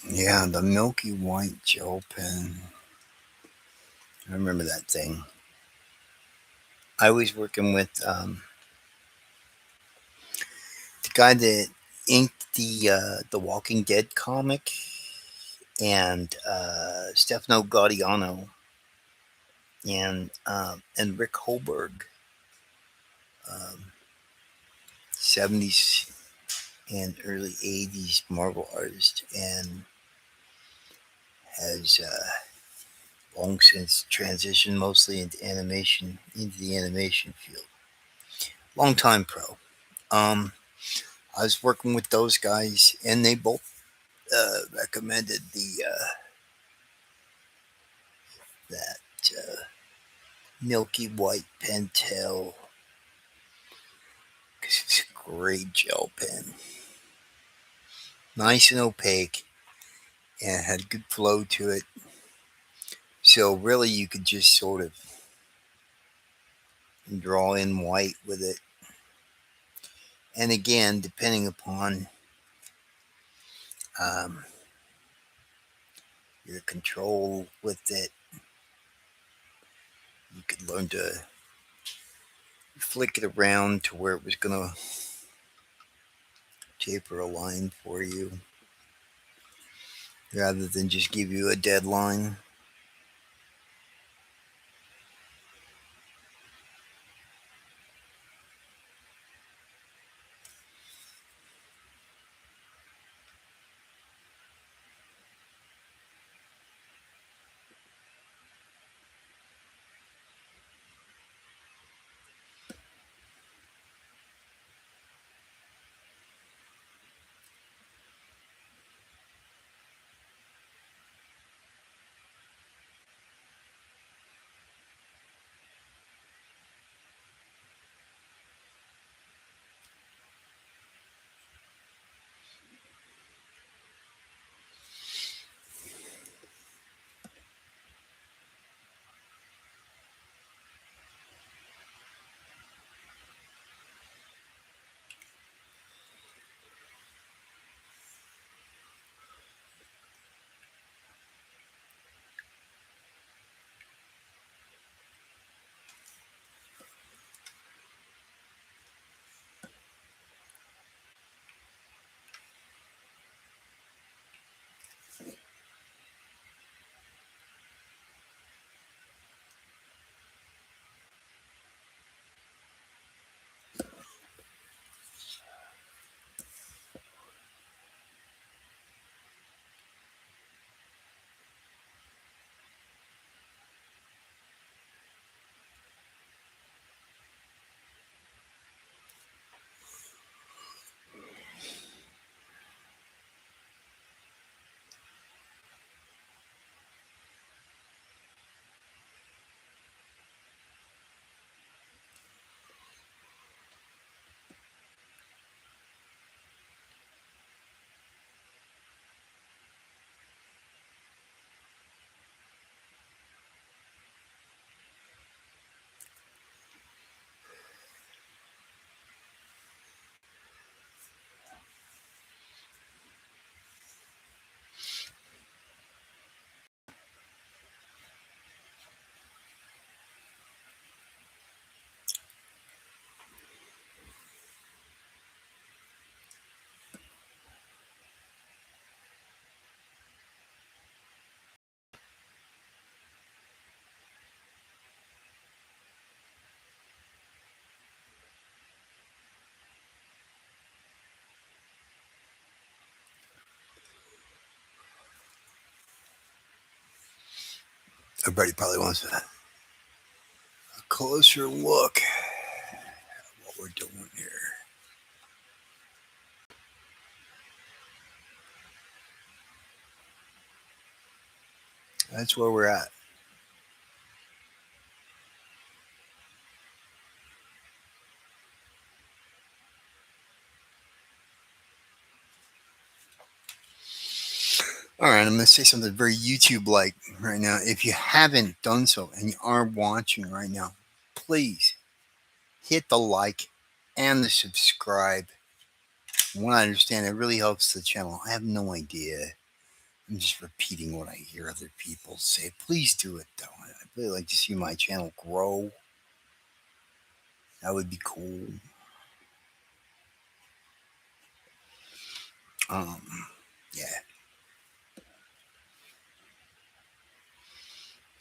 Yeah, the milky white gel pen. I remember that thing. I was working with the guy that inked the Walking Dead comic, and Stefano Gaudiano, and Rick Holberg, um, 70s and early 80s Marvel artist, and has long since transitioned mostly into the animation field. Long time pro. Um, I was working with those guys, and they both recommended the that milky white Pentel, because it's a great gel pen, nice and opaque, and had good flow to it. So really, you could just sort of draw in white with it. And again, depending upon um, your control with it, you could learn to flick it around to where it was going to taper a line for you rather than just give you a deadline. Everybody probably wants a closer look at what we're doing here. That's where we're at. All right, I'm going to say something very YouTube like right now. If you haven't done so and you are watching right now, please hit the like and the subscribe. From what I understand, it really helps the channel. I have no idea. I'm just repeating what I hear other people say. Please do it, though. I'd really like to see my channel grow. That would be cool. Um, yeah.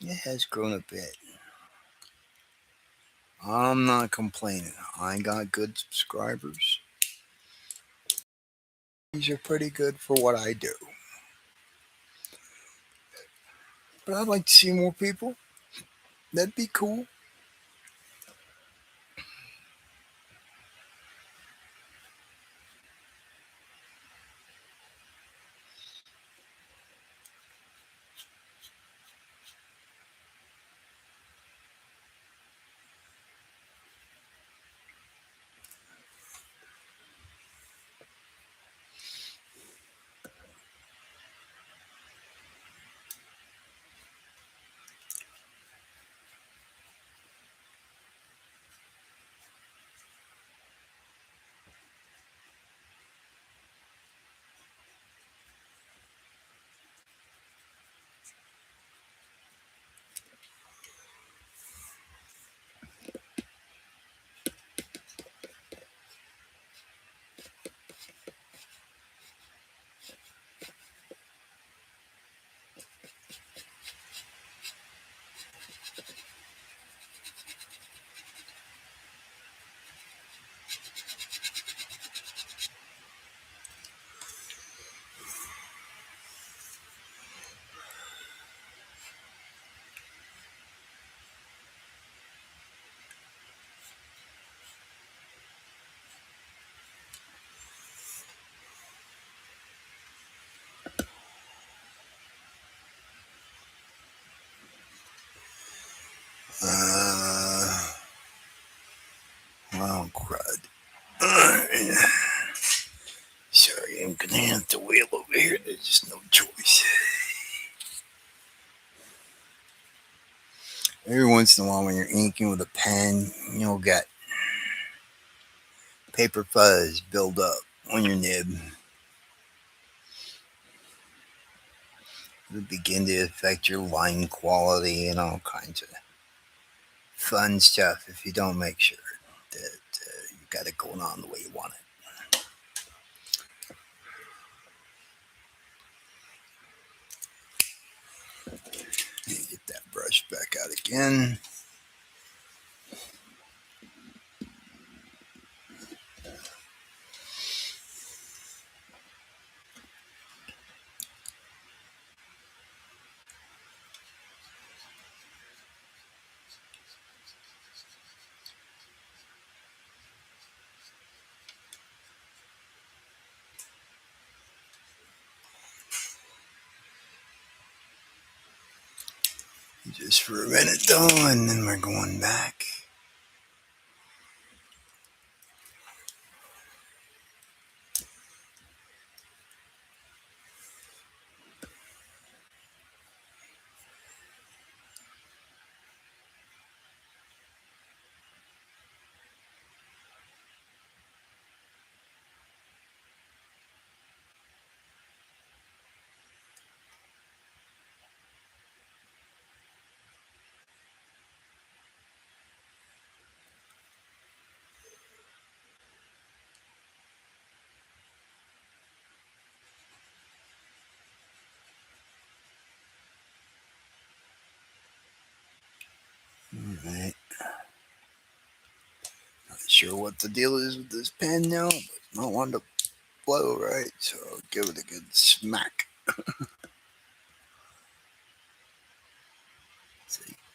It has grown a bit. I'm not complaining. I got good subscribers. These are pretty good for what I do. But I'd like to see more people. That'd be cool. Oh, crud. Sorry, I'm gonna have to wheel over here. There's just no choice. Every once in a while, when you're inking with a pen, you'll get paper fuzz build up on your nib. It'll begin to affect your line quality and all kinds of fun stuff if you don't make sure that you got it going on the way you want it. Get that brush back out again. Just for a minute though, and then we're going back. Alright. Not sure what the deal is with this pen now, but not wanting to blow right, so I'll give it a good smack.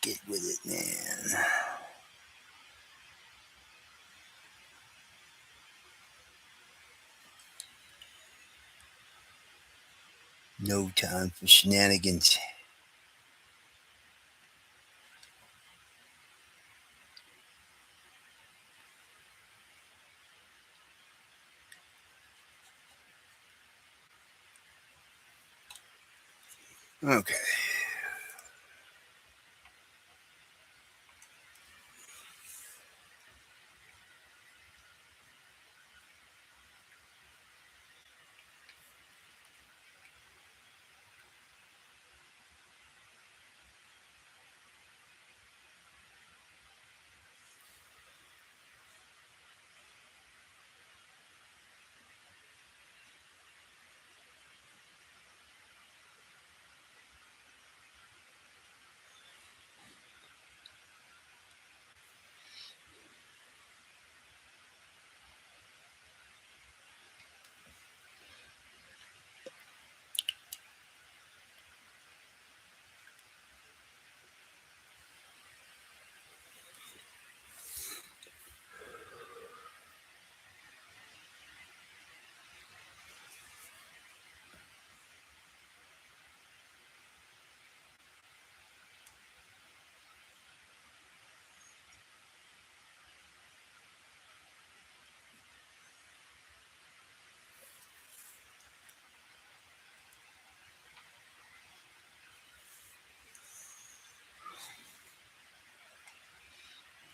Get with it, man. No time for shenanigans. Okay.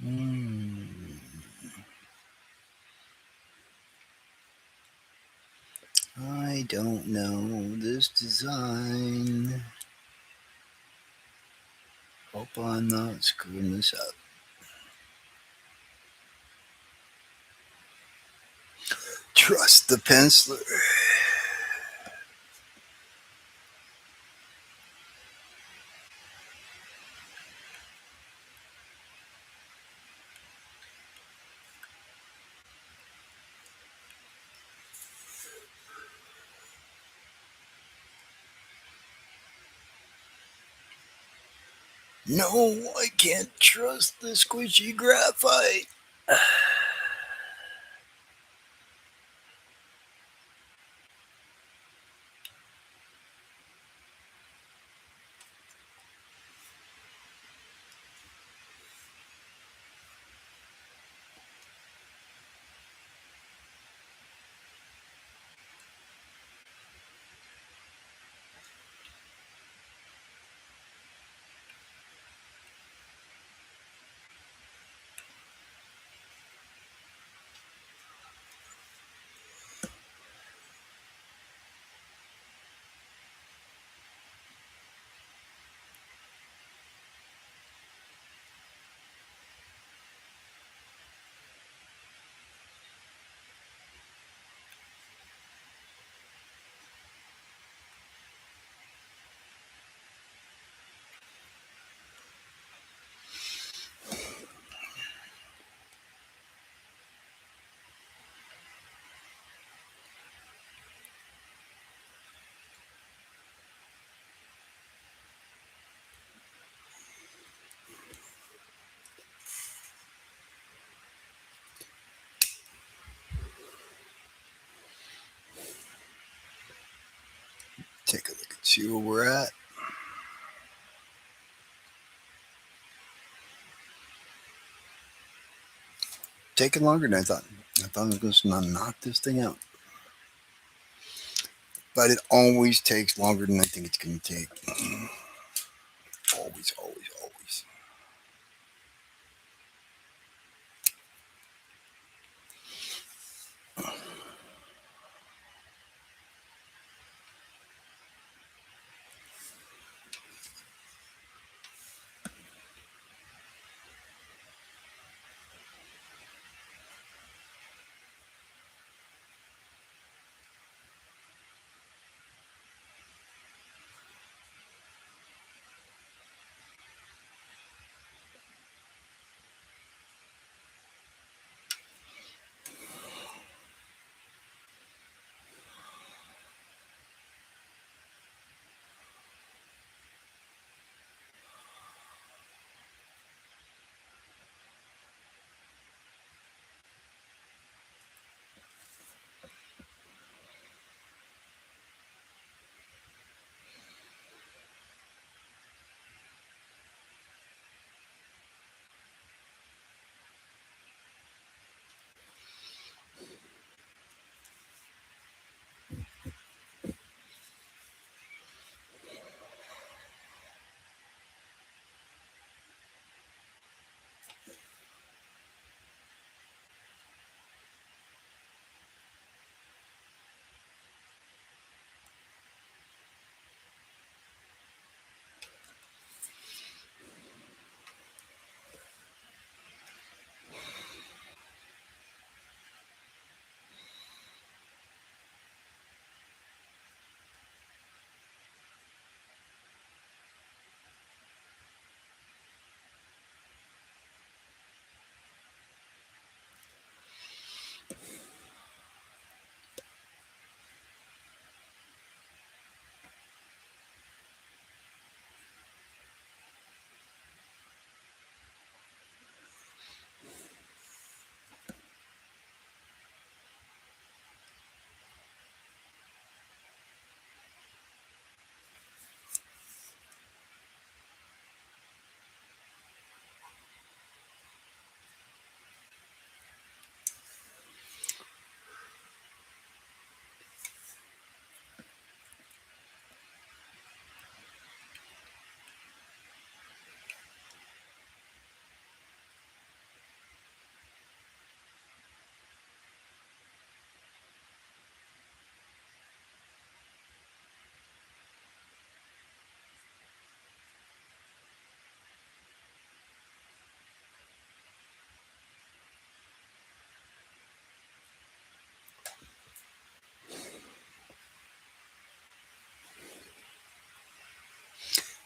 Mm, I don't know this design. Hope I'm not screwing this up. Trust the penciler. No, I can't trust the squishy graphite. Take a look and see where we're at. Taking longer than I thought. I thought I was going to knock this thing out. But it always takes longer than I think it's going to take. Always, always, always.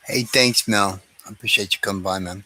Hey, thanks, Mel. I appreciate you coming by, man.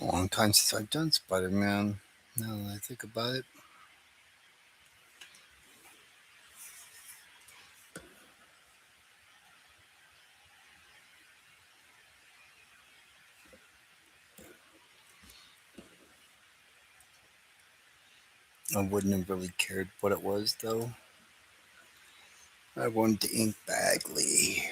A long time since I've done Spider Man. Now that I think about it, I wouldn't have really cared what it was, though. I wanted to ink Bagley.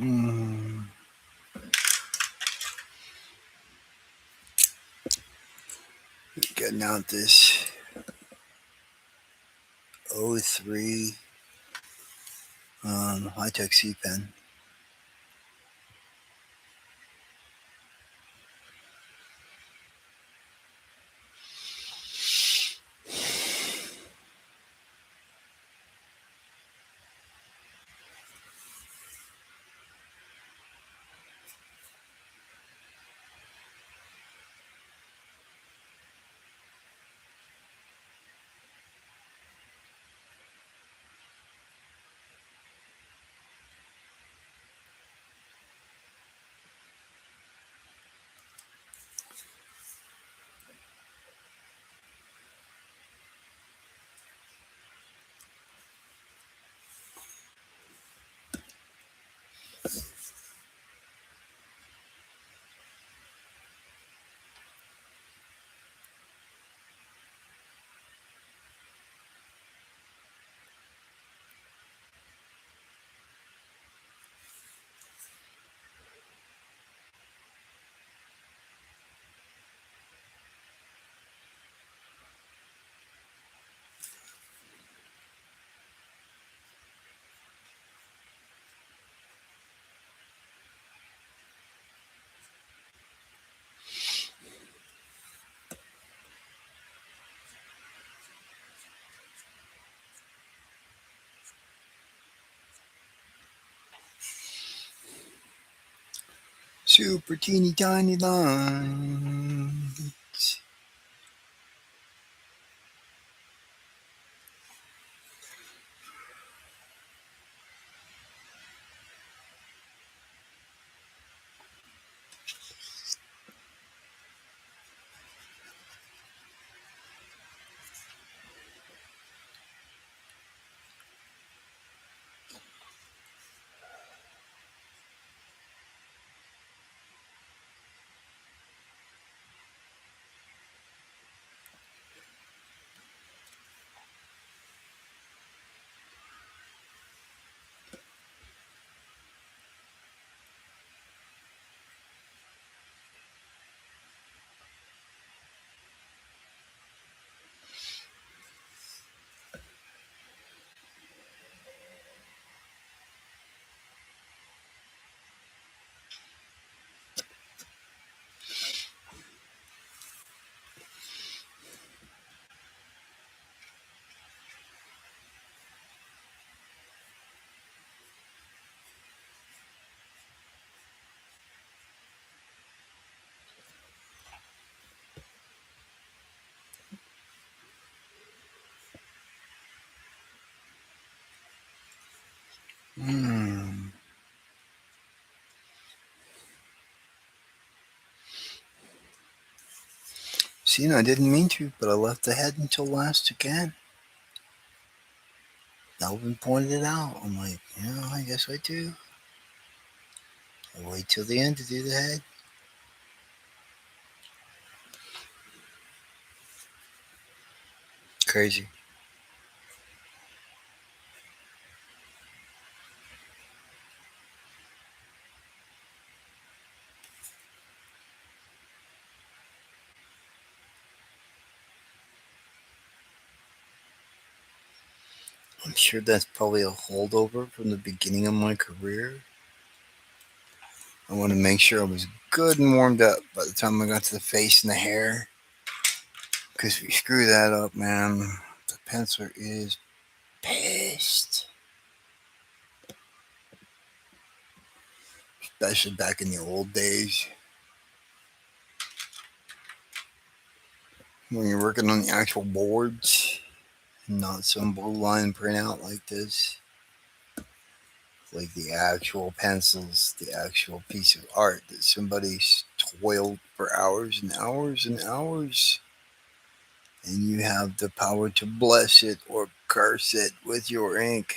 Mm, getting out this '03 high tech C pen. Super teeny tiny lines. Mm. See, no, I didn't mean to, but I left the head until last again. Melvin pointed it out. I'm like, yeah, I guess I do. I wait till the end to do the head. Crazy. I'm sure that's probably a holdover from the beginning of my career. I want to make sure I was good and warmed up by the time I got to the face and the hair. Because if we screw that up, man, the penciler is pissed. Especially back in the old days when you're working on the actual boards, not some blue line printout like this. Like the actual pencils, the actual piece of art that somebody's toiled for hours and hours and hours. And you have the power to bless it or curse it with your ink.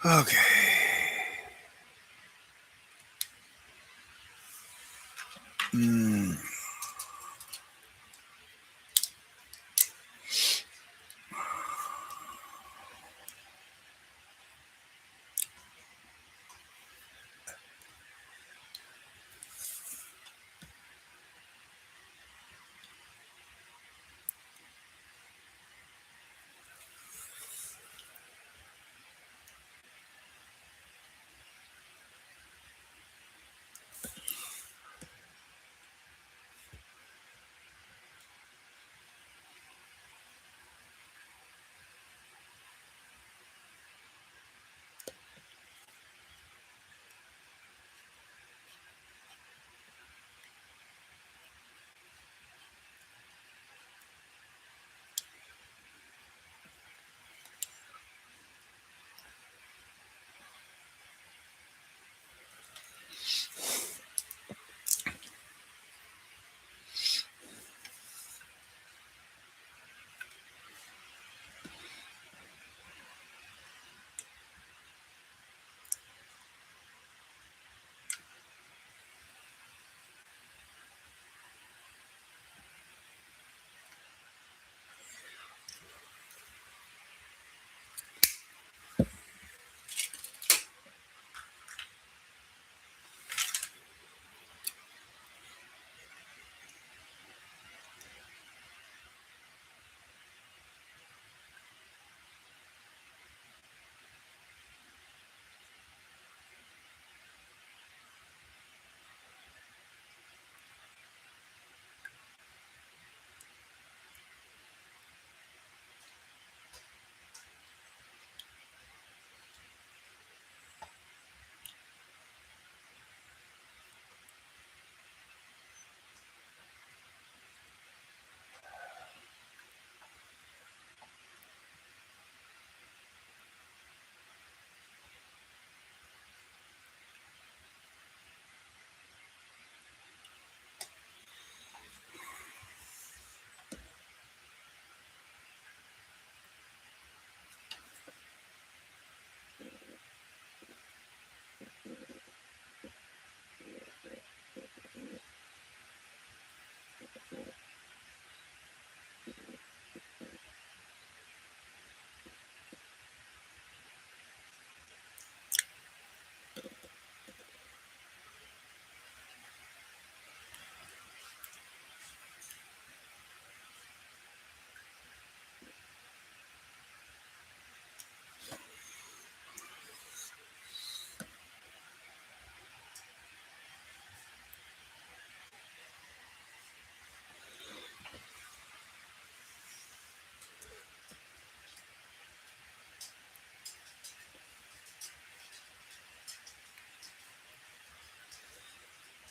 Okay. Mm.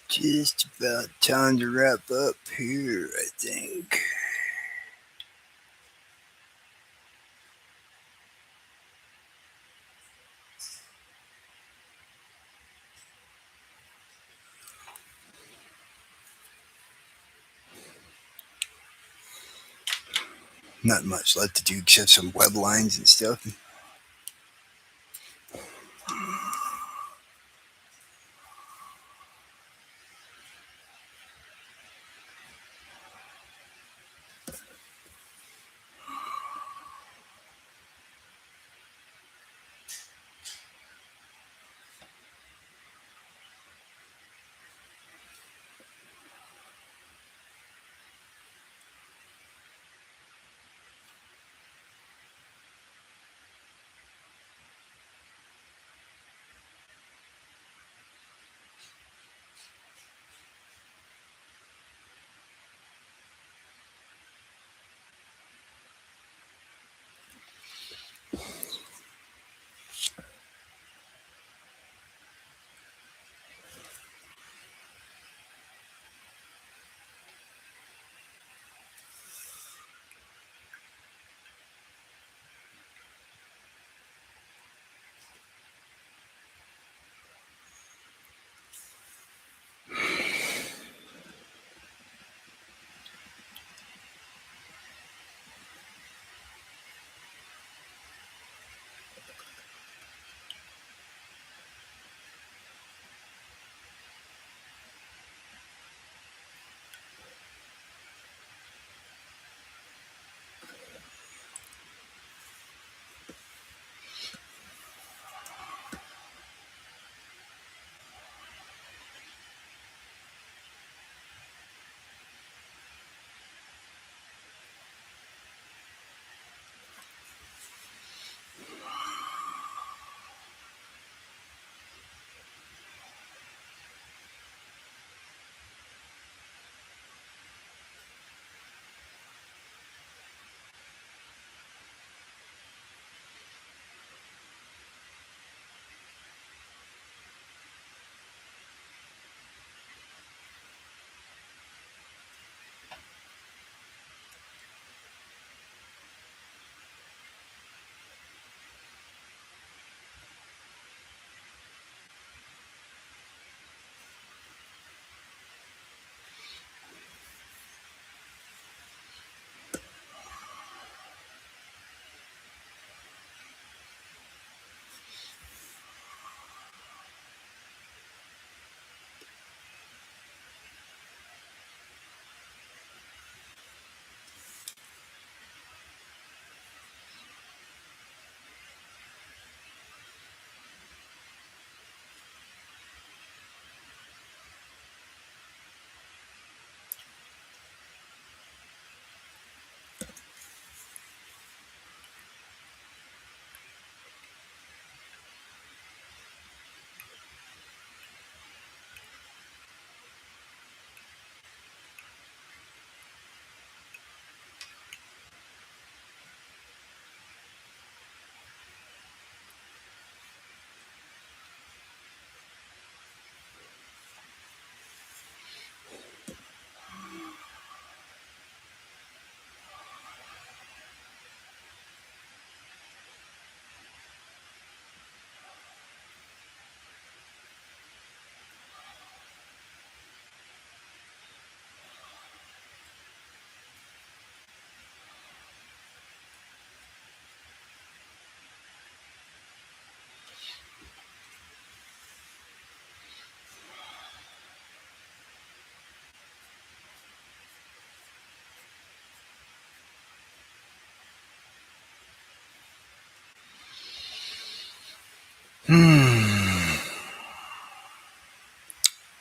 Just about time to wrap up here, I think. Not much left to do except some web lines and stuff.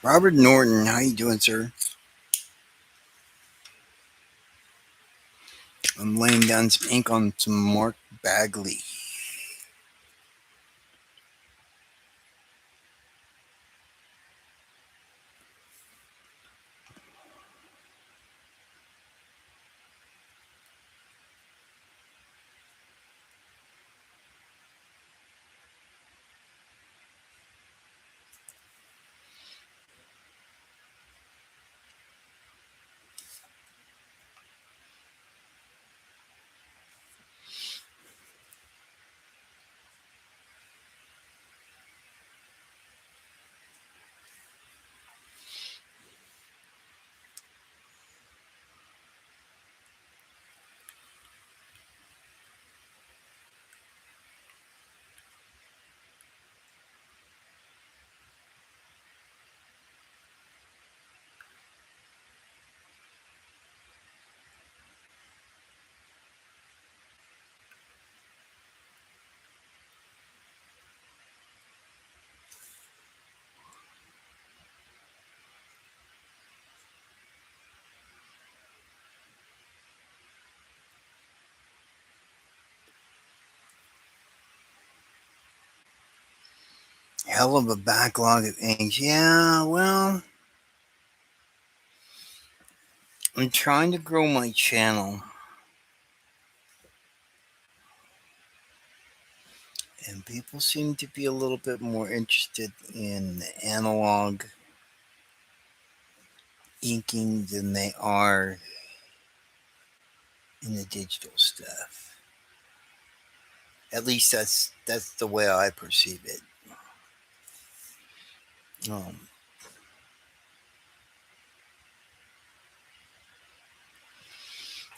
Robert Norton, how you doing, sir? I'm laying down some ink on some Mark Bagley. Hell of a backlog of inks. Yeah, well, I'm trying to grow my channel, and people seem to be a little bit more interested in analog inking than they are in the digital stuff. At least that's the way I perceive it. Um,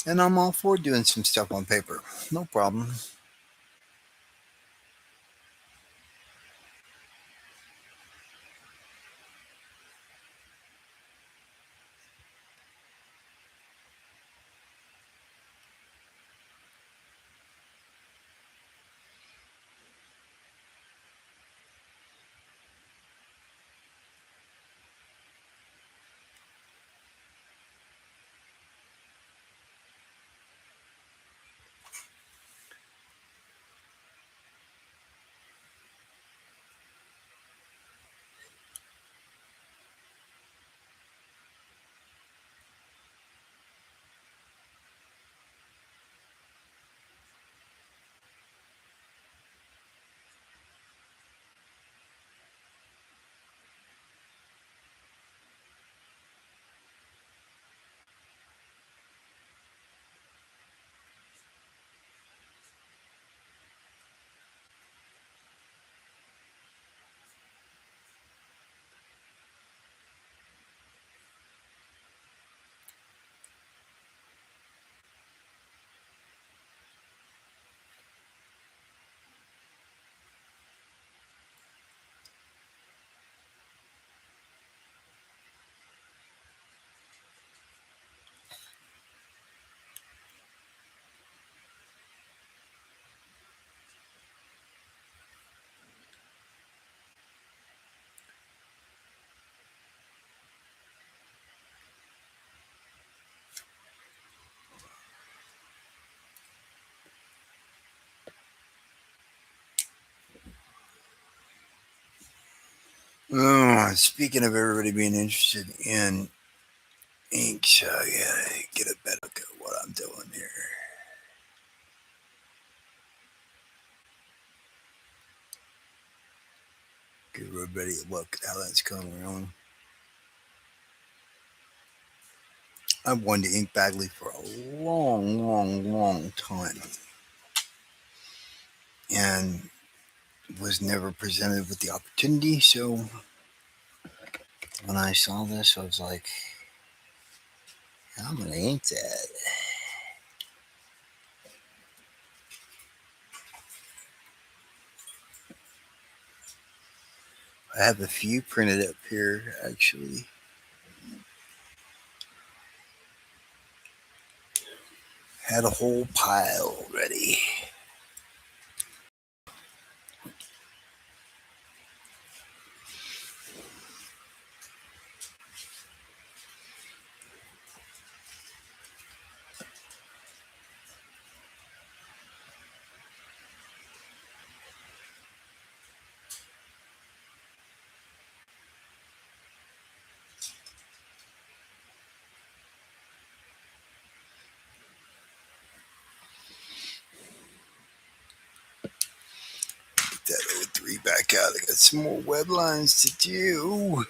and I'm all for doing some stuff on paper. No problem. Speaking of everybody being interested in inks, I gotta get a better look at what I'm doing here. Give everybody a look at how that's coming around. I've wanted to ink Bagley for a long time, and was never presented with the opportunity. So when I saw this, I was like, I'm gonna ink that. I have a few printed up here, actually. Had a whole pile ready. Read back out. I got some more web lines to do.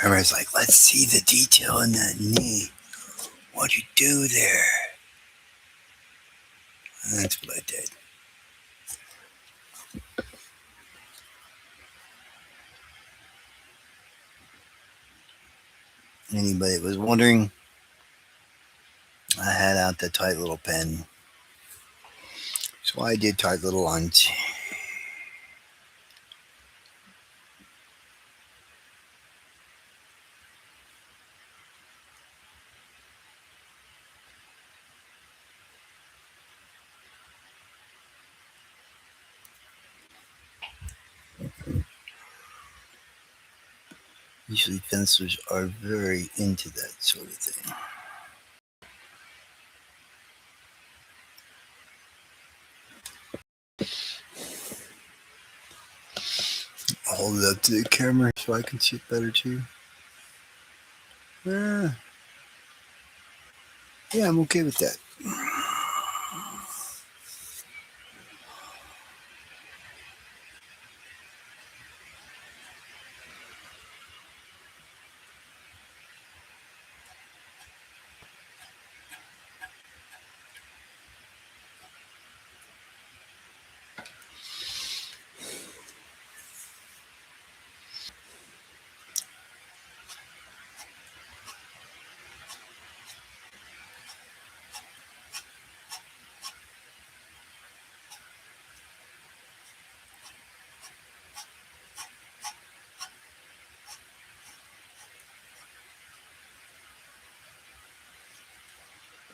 Everybody's like, let's see the detail in that knee. What'd you do there? That's what I did. Anybody that was wondering, I had out the tight little pen. So I did tight little lines. Usually fencers are very into that sort of thing. I'll hold it up to the camera so I can see it better too. Yeah, I'm okay with that.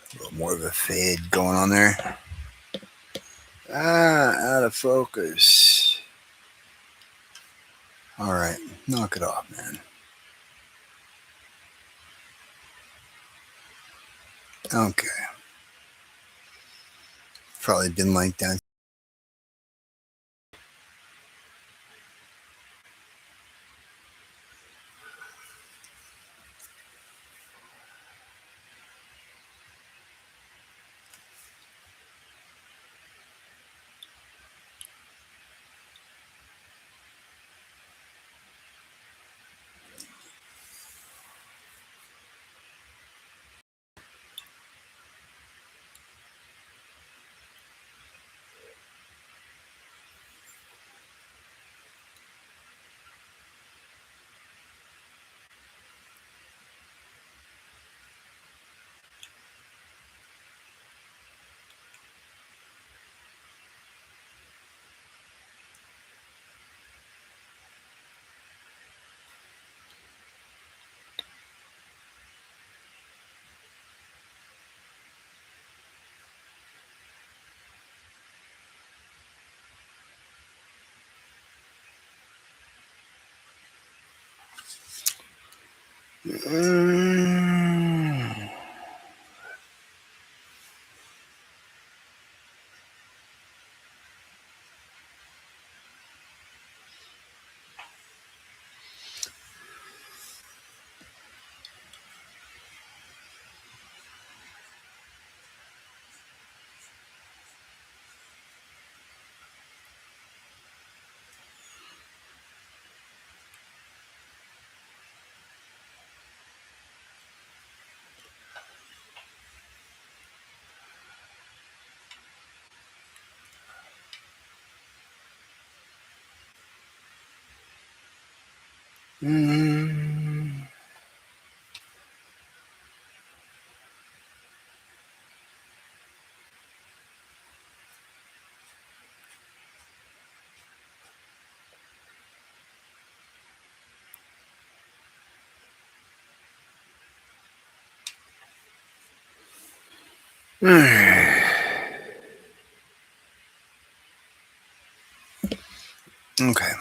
A little more of a fade going on there. Out of focus. Alright, knock it off, man. Okay. Probably been like that. Mm. Mm. Okay.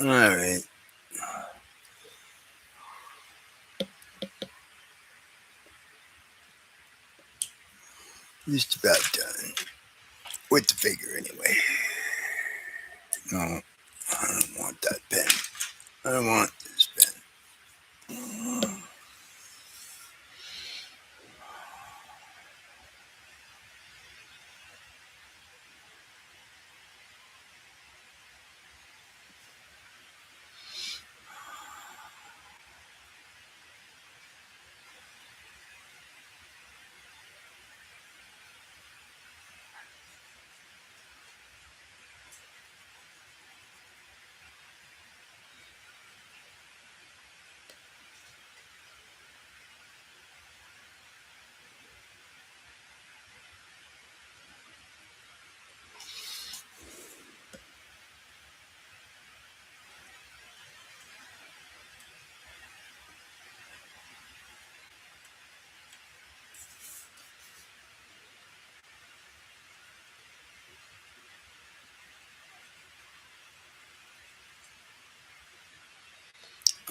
All right. Just about done with the figure anyway. No, I don't want that pen. I don't want this pen.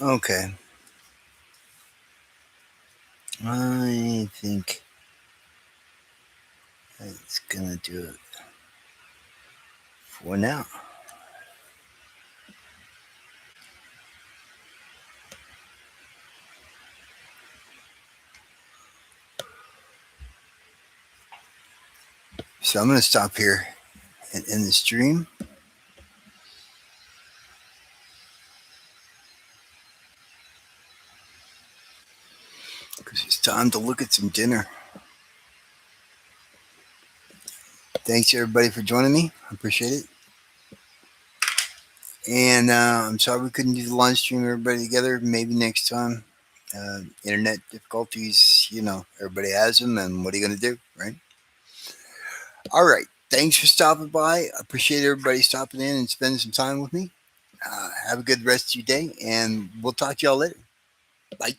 Okay. I think that's gonna do it for now. So I'm gonna stop here and end the stream because it's time to look at some dinner. Thanks everybody for joining me. I appreciate it. And I'm sorry we couldn't do the live stream, everybody together. Maybe next time. Internet difficulties, everybody has them, and what are you going to do, right? All right. Thanks for stopping by. I appreciate everybody stopping in and spending some time with me. Have a good rest of your day, and we'll talk to y'all later. Bye.